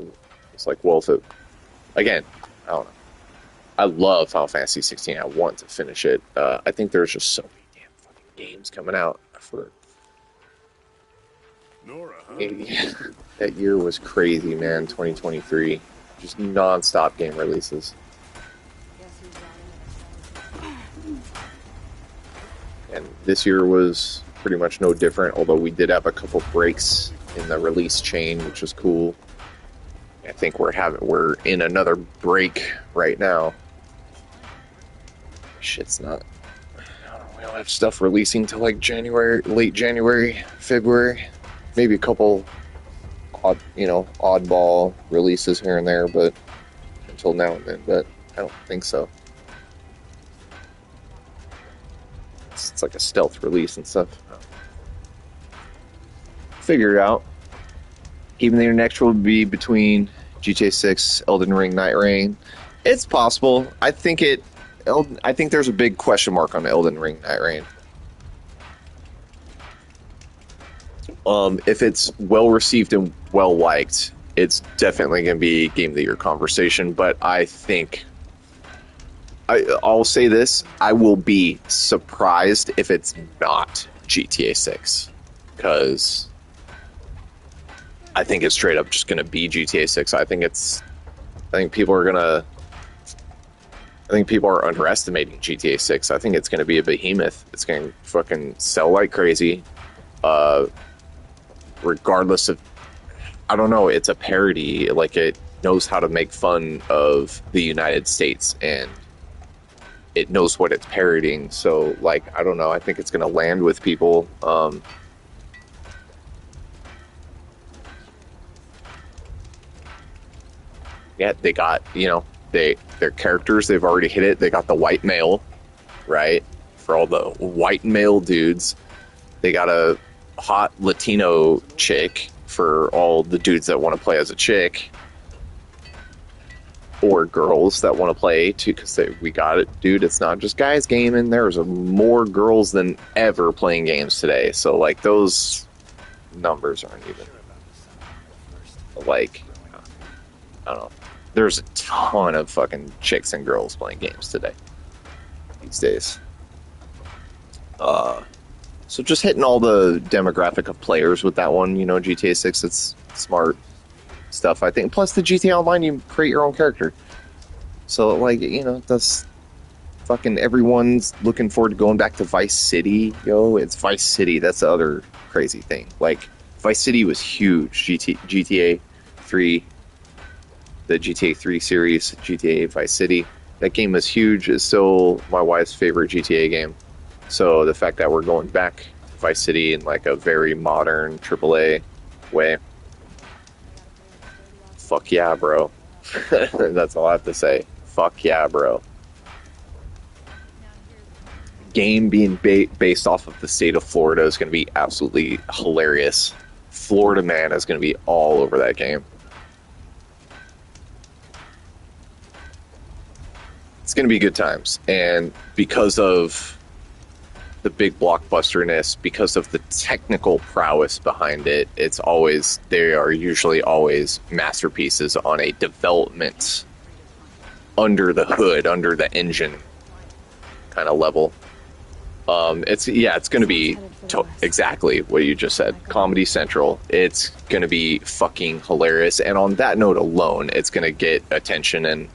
It's like, well, if it... Again, I don't know. I love Final Fantasy 16. I want to finish it. I think there's just so many damn fucking games coming out for... Nora, huh? Yeah, that year was crazy, man. 2023. Just non-stop game releases. And this year was pretty much no different, although we did have a couple breaks in the release chain, which was cool. I think we're in another break right now. Shit's not... I don't know, we don't have stuff releasing till like January, late January, February. Maybe a couple oddball releases here and there, but until now and then, but I don't think so. It's like a stealth release and stuff. Figure it out. Even the next will be between GTA 6, Elden Ring, Night Rain. It's possible. I think there's a big question mark on Elden Ring, Night Rain. If it's well received and well liked, it's definitely going to be Game of the Year conversation. But I think I'll say this: I will be surprised if it's not GTA 6, because I think it's straight up just going to be GTA 6. I think people are underestimating GTA 6. I think it's going to be a behemoth. It's going to fucking sell like crazy. Regardless of, I don't know, it's a parody. Like, it knows how to make fun of the United States, and it knows what it's parodying. So, like, I don't know. I think it's going to land with people. Yeah, they got, their characters, they've already hit it. They got the white male, right? For all the white male dudes. They got a hot Latino chick for all the dudes that want to play as a chick. Or girls that want to play too, because we got it, dude. It's not just guys gaming. There's more girls than ever playing games today. So, like, those numbers aren't even, like, I don't know. There's a ton of fucking chicks and girls playing games today, these days. So just hitting all the demographic of players with that one, GTA 6, it's smart stuff, I think. Plus, the GTA Online, you create your own character. So, like, that's fucking everyone's looking forward to going back to Vice City. It's Vice City. That's the other crazy thing. Like, Vice City was huge. GTA 3, the GTA 3 series, GTA Vice City. That game was huge. It's still my wife's favorite GTA game. So the fact that we're going back to Vice City in, like, a very modern AAA way, fuck yeah, bro. That's all I have to say. Fuck yeah, bro. Game being based off of the state of Florida is going to be absolutely hilarious. Florida man is going to be all over that game. It's going to be good times. And because of the big blockbusterness, because of the technical prowess behind it, they are usually always masterpieces on a development under the hood, under the engine kind of level. It's going to be exactly what you just said. Comedy Central. It's going to be fucking hilarious. And on that note alone, it's going to get attention, and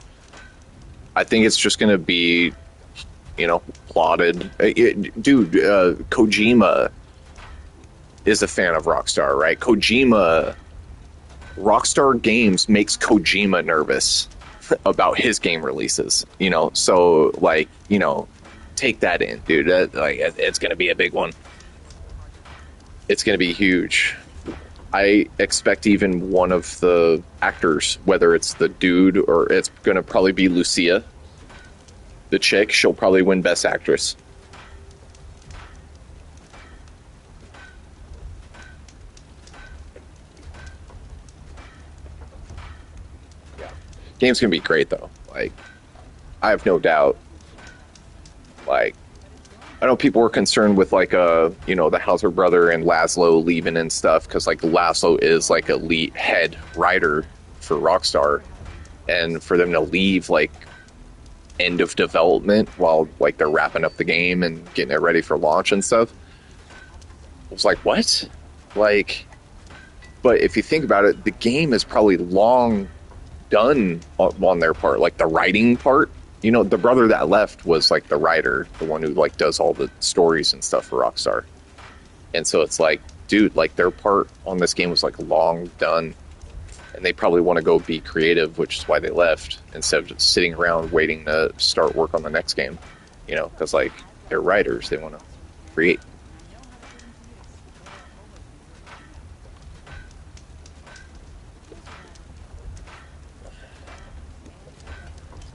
I think it's just going to be, plotted. Dude, Kojima is a fan of Rockstar, right? Rockstar Games makes Kojima nervous about his game releases, so, like, take that in, dude. It's going to be a big one. It's going to be huge. I expect even one of the actors, whether it's the dude or it's going to probably be Lucia, the chick, she'll probably win Best Actress. Yeah. Game's going to be great, though. Like, I have no doubt. Like, I know people were concerned with, like, the Hauser brother and Laszlo leaving and stuff, because, like, Laszlo is, like, a lead head writer for Rockstar, and for them to leave, like, end of development while, like, they're wrapping up the game and getting it ready for launch and stuff, I was like, what? Like, but if you think about it, the game is probably long done on their part, like, the writing part. The brother that left was, like, the writer, the one who, like, does all the stories and stuff for Rockstar. And so it's like, dude, like, their part on this game was, like, long done. And they probably want to go be creative, which is why they left, instead of just sitting around waiting to start work on the next game. Because, like, they're writers. They want to create.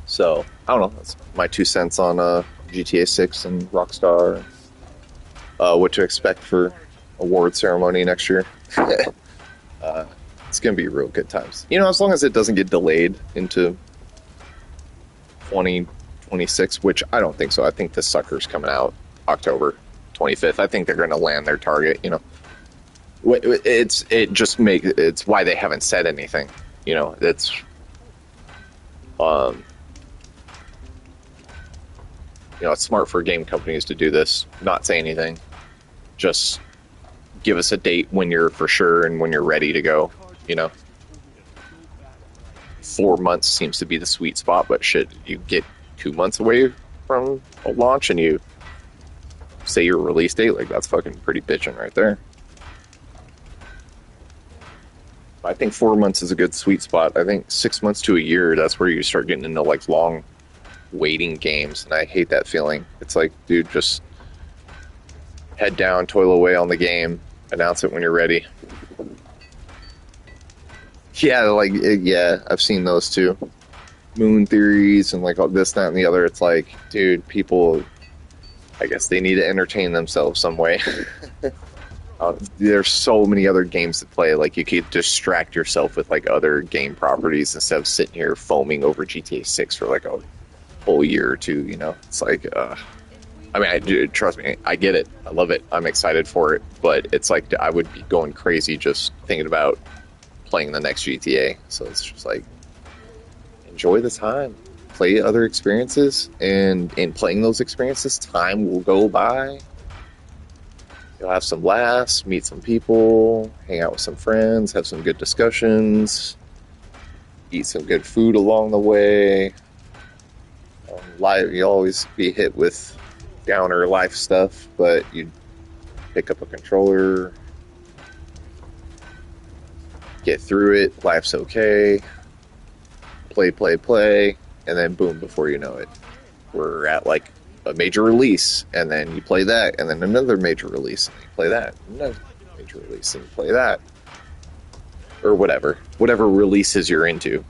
So, I don't know. That's my 2 cents on GTA 6 and Rockstar. What to expect for award ceremony next year. It's going to be real good times. As long as it doesn't get delayed into 2026, which I don't think so. I think the sucker's coming out October 25th. I think they're going to land their target, It's why they haven't said anything. It's... it's smart for game companies to do this, not say anything. Just give us a date when you're for sure and when you're ready to go, 4 months seems to be the sweet spot, but shit, you get 2 months away from a launch and you say your release date, like, that's fucking pretty bitching right there. I think 4 months is a good sweet spot. I think 6 months to a year, that's where you start getting into, like, long waiting games, and I hate that feeling. It's like, dude, just head down, toil away on the game, announce it when you're ready. Yeah, like, yeah, I've seen those too. Moon theories and like all this, that, and the other. It's like, dude, people, I guess they need to entertain themselves some way. There's so many other games to play. Like, you could distract yourself with like other game properties instead of sitting here foaming over GTA 6 for like a whole year or two, you know? It's like, I mean, trust me, I get it. I love it. I'm excited for it. But it's like, I would be going crazy just thinking about playing the next GTA. So it's just like, enjoy the time. Play other experiences. And in playing those experiences, time will go by. You'll have some laughs, meet some people, hang out with some friends, have some good discussions, eat some good food along the way. You'll always be hit with downer life stuff, but you pick up a controller, get through it, life's okay, play, and then boom, before you know it, we're at like a major release, and then you play that, and then another major release, and you play that, another major release, and you play that, or whatever releases you're into.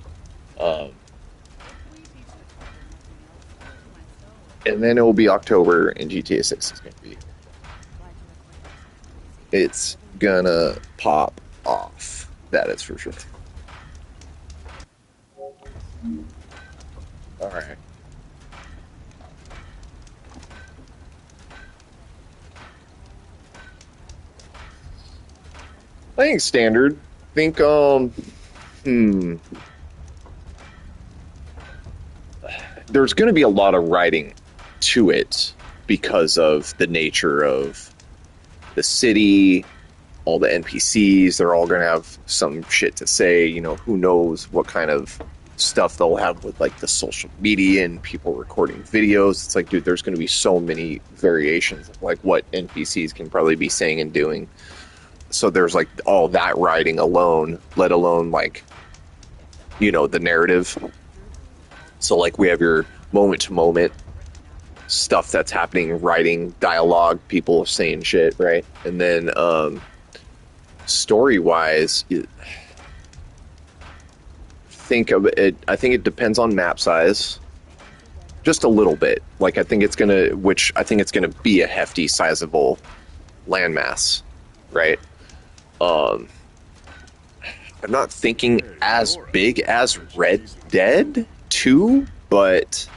And then it will be October, and GTA 6 is it's gonna pop off. That is for sure. Alright. I think standard. There's going to be a lot of writing to it because of the nature of the city, all the NPCs. They're all going to have some shit to say. You know, who knows what kind of stuff they'll have with like the social media and people recording videos. It's like, dude, there's going to be so many variations of like what NPCs can probably be saying and doing. So there's like all that writing alone, let alone like, you know, the narrative. So like we have your moment to moment stuff that's happening, writing, dialogue, people saying shit, right? And then story wise, think of it, I think it depends on map size. Just a little bit. Like I think it's gonna be a hefty, sizable landmass, right? I'm not thinking as big as Red Dead 2, but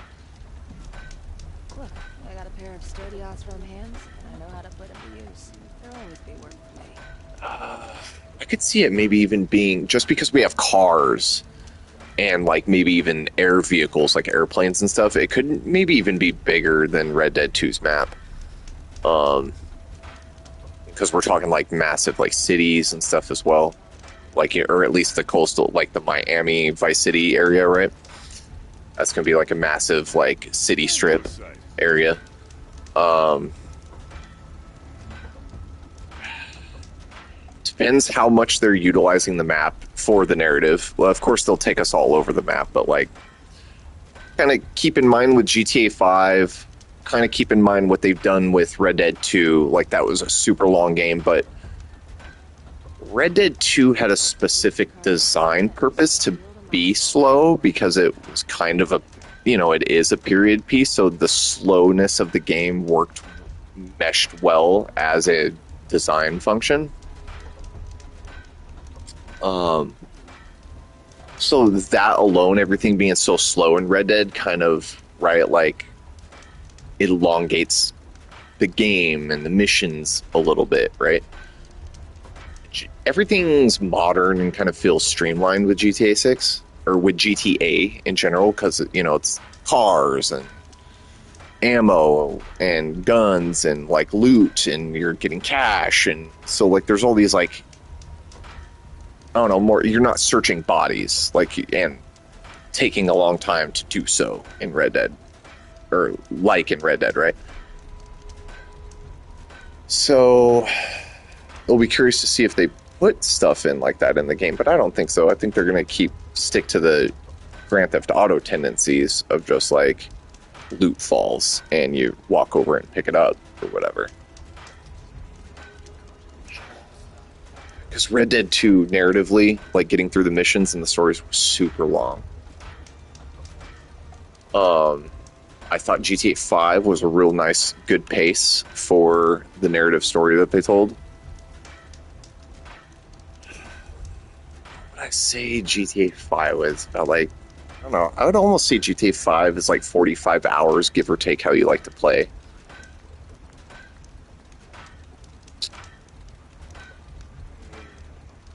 look, I got a pair of sturdy Osram hands, and I know how to put them to use. There'll always be work for me. I could see it maybe even being, just because we have cars and like maybe even air vehicles like airplanes and stuff, it could maybe even be bigger than Red Dead 2's map. Because we're talking like massive like cities and stuff as well, like, or at least the coastal, like the Miami Vice City area, right? That's gonna be like a massive like city strip area. Depends how much they're utilizing the map for the narrative. Well, of course they'll take us all over the map, but like kind of keep in mind with GTA 5, kind of keep in mind what they've done with Red Dead 2. Like that was a super long game, but Red Dead 2 had a specific design purpose to be slow because it was kind of a, you know, it is a period piece, so the slowness of the game meshed well as a design function. So that alone, everything being so slow in Red Dead kind of, right, like elongates the game and the missions a little bit, right? Everything's modern and kind of feels streamlined with GTA 6, or with GTA in general, because, you know, it's cars and ammo and guns and like loot, and you're getting cash, and so like there's all these like, I don't know, more, you're not searching bodies like, and taking a long time to do so in Red Dead, or like in Red Dead, right? So I'll be curious to see if they put stuff in like that in the game, but I don't think so. I think they're going to stick to the Grand Theft Auto tendencies of just like loot falls, and you walk over and pick it up or whatever. Because Red Dead 2, narratively, like getting through the missions and the stories were super long. I thought GTA 5 was a real nice, good pace for the narrative story that they told. What would I say GTA 5 was about, like, I don't know, I would almost say GTA 5 is like 45 hours, give or take how you like to play.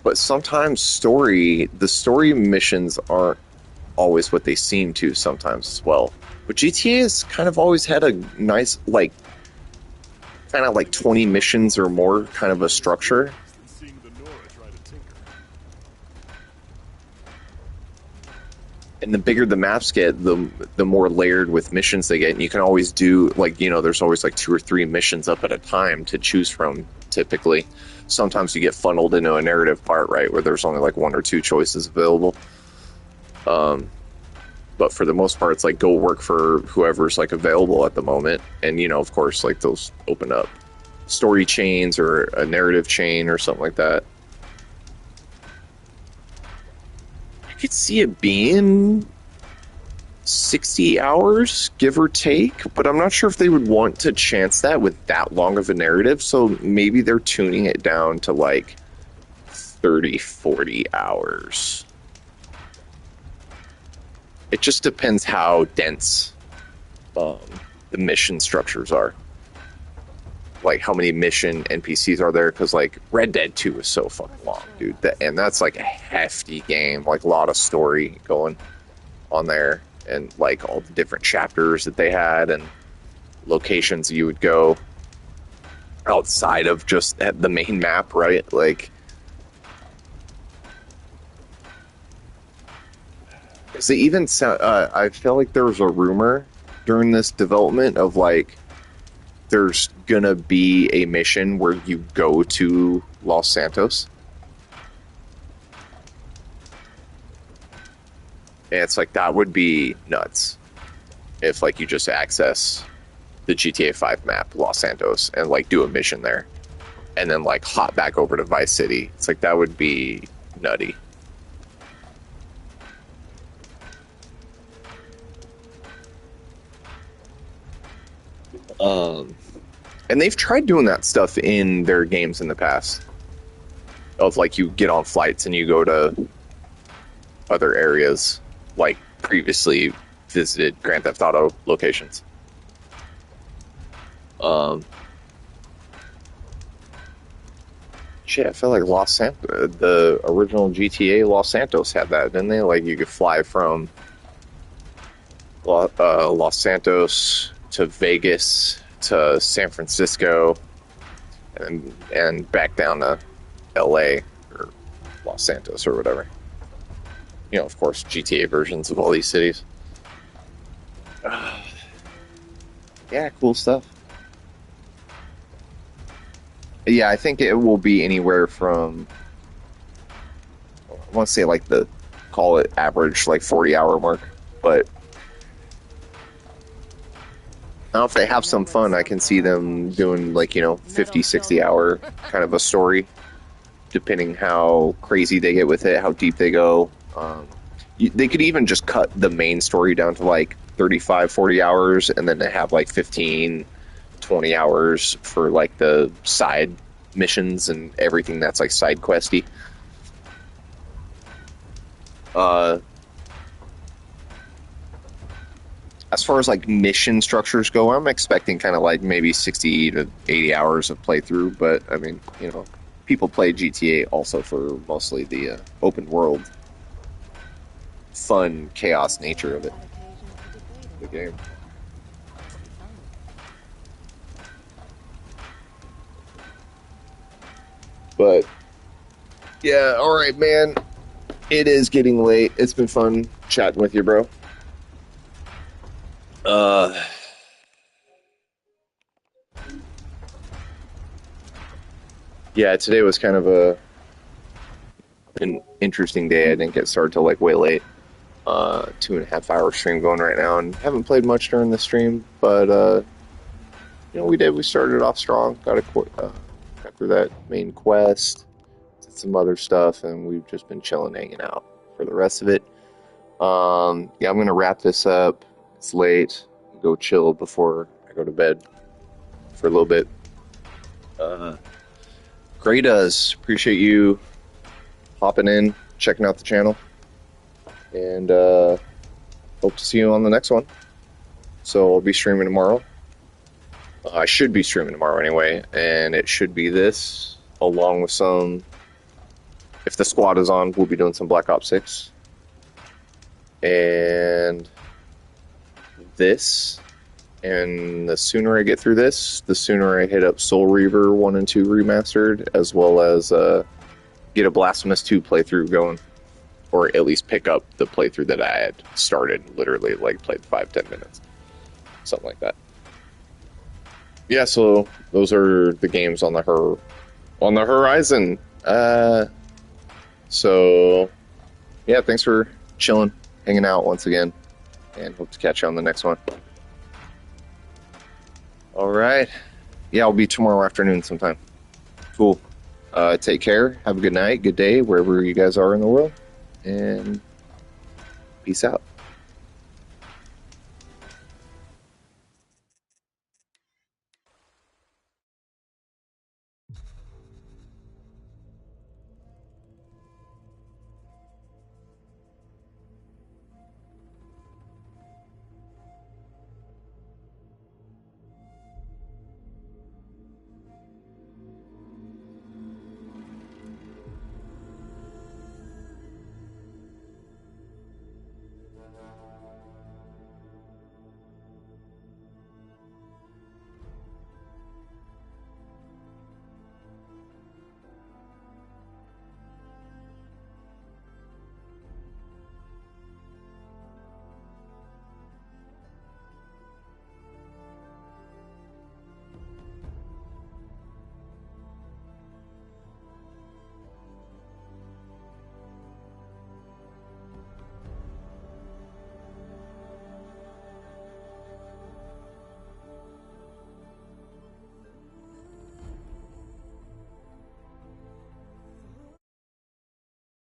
But sometimes the story missions aren't always what they seem to sometimes as well. But GTA has kind of always had a nice, like, kind of like 20 missions or more kind of a structure. And the bigger the maps get, the more layered with missions they get. And you can always do, like, you know, there's always like 2 or 3 missions up at a time to choose from, typically. Sometimes you get funneled into a narrative part, right, where there's only like 1 or 2 choices available. But for the most part, it's like go work for whoever's like available at the moment. And, you know, of course, like those open up story chains or a narrative chain or something like that. I could see it being 60 hours, give or take, but I'm not sure if they would want to chance that with that long of a narrative. So maybe they're tuning it down to like 30, 40 hours. It just depends how dense the mission structures are. Like, how many mission NPCs are there? Because, like, Red Dead 2 is so fucking long, dude. And that's, like, a hefty game. Like, a lot of story going on there. And, like, all the different chapters that they had and locations you would go outside of just the main map, right? Like, they even sound, I feel like there was a rumor during this development of, like, there's gonna be a mission where you go to Los Santos. And it's like, that would be nuts if, like, you just access the GTA 5 map, Los Santos, and, like, do a mission there. And then, like, hop back over to Vice City. It's like, that would be nutty. And they've tried doing that stuff in their games in the past. Of, like, you get on flights and you go to other areas, like previously visited Grand Theft Auto locations. Shit, I feel like the original GTA Los Santos had that, didn't they? Like, you could fly from Los Santos to Vegas to San Francisco and back down to LA or Los Santos or whatever. You know, of course, GTA versions of all these cities. Yeah, cool stuff. Yeah, I think it will be anywhere from, I want to say, like, call it average, like, 40-hour mark, but now, if they have some fun, I can see them doing, like, you know, 50, 60-hour kind of a story, depending how crazy they get with it, how deep they go. They could even just cut the main story down to, like, 35, 40 hours, and then they have, like, 15, 20 hours for, like, the side missions and everything that's, like, side questy. As far as, like, mission structures go, I'm expecting kind of, like, maybe 60 to 80 hours of playthrough, but, I mean, you know, people play GTA also for mostly the open world, fun, chaos nature of it. The game. But, yeah, alright, man. It is getting late. It's been fun chatting with you, bro. Yeah, today was kind of an interesting day. I didn't get started till, like, way late. 2.5 hour stream going right now, and haven't played much during the stream, but we started off strong, got through that main quest, did some other stuff, and we've just been chilling, hanging out for the rest of it. I'm gonna wrap this up. It's late. Go chill before I go to bed for a little bit. Gray does appreciate you hopping in, checking out the channel, and hope to see you on the next one. So I'll be streaming tomorrow. I should be streaming tomorrow anyway, and it should be this, along with some, if the squad is on, we'll be doing some Black Ops 6. And this, and the sooner I get through this, the sooner I hit up Soul Reaver 1 and 2 Remastered, as well as get a Blasphemous 2 playthrough going, or at least pick up the playthrough that I had started, literally, like, played 5-10 minutes. Something like that. Yeah, so those are the games on the horizon. So, yeah, thanks for chilling, hanging out once again, and hope to catch you on the next one. All right. Yeah, I'll be tomorrow afternoon sometime. Cool. Take care. Have a good night, good day, wherever you guys are in the world, and peace out.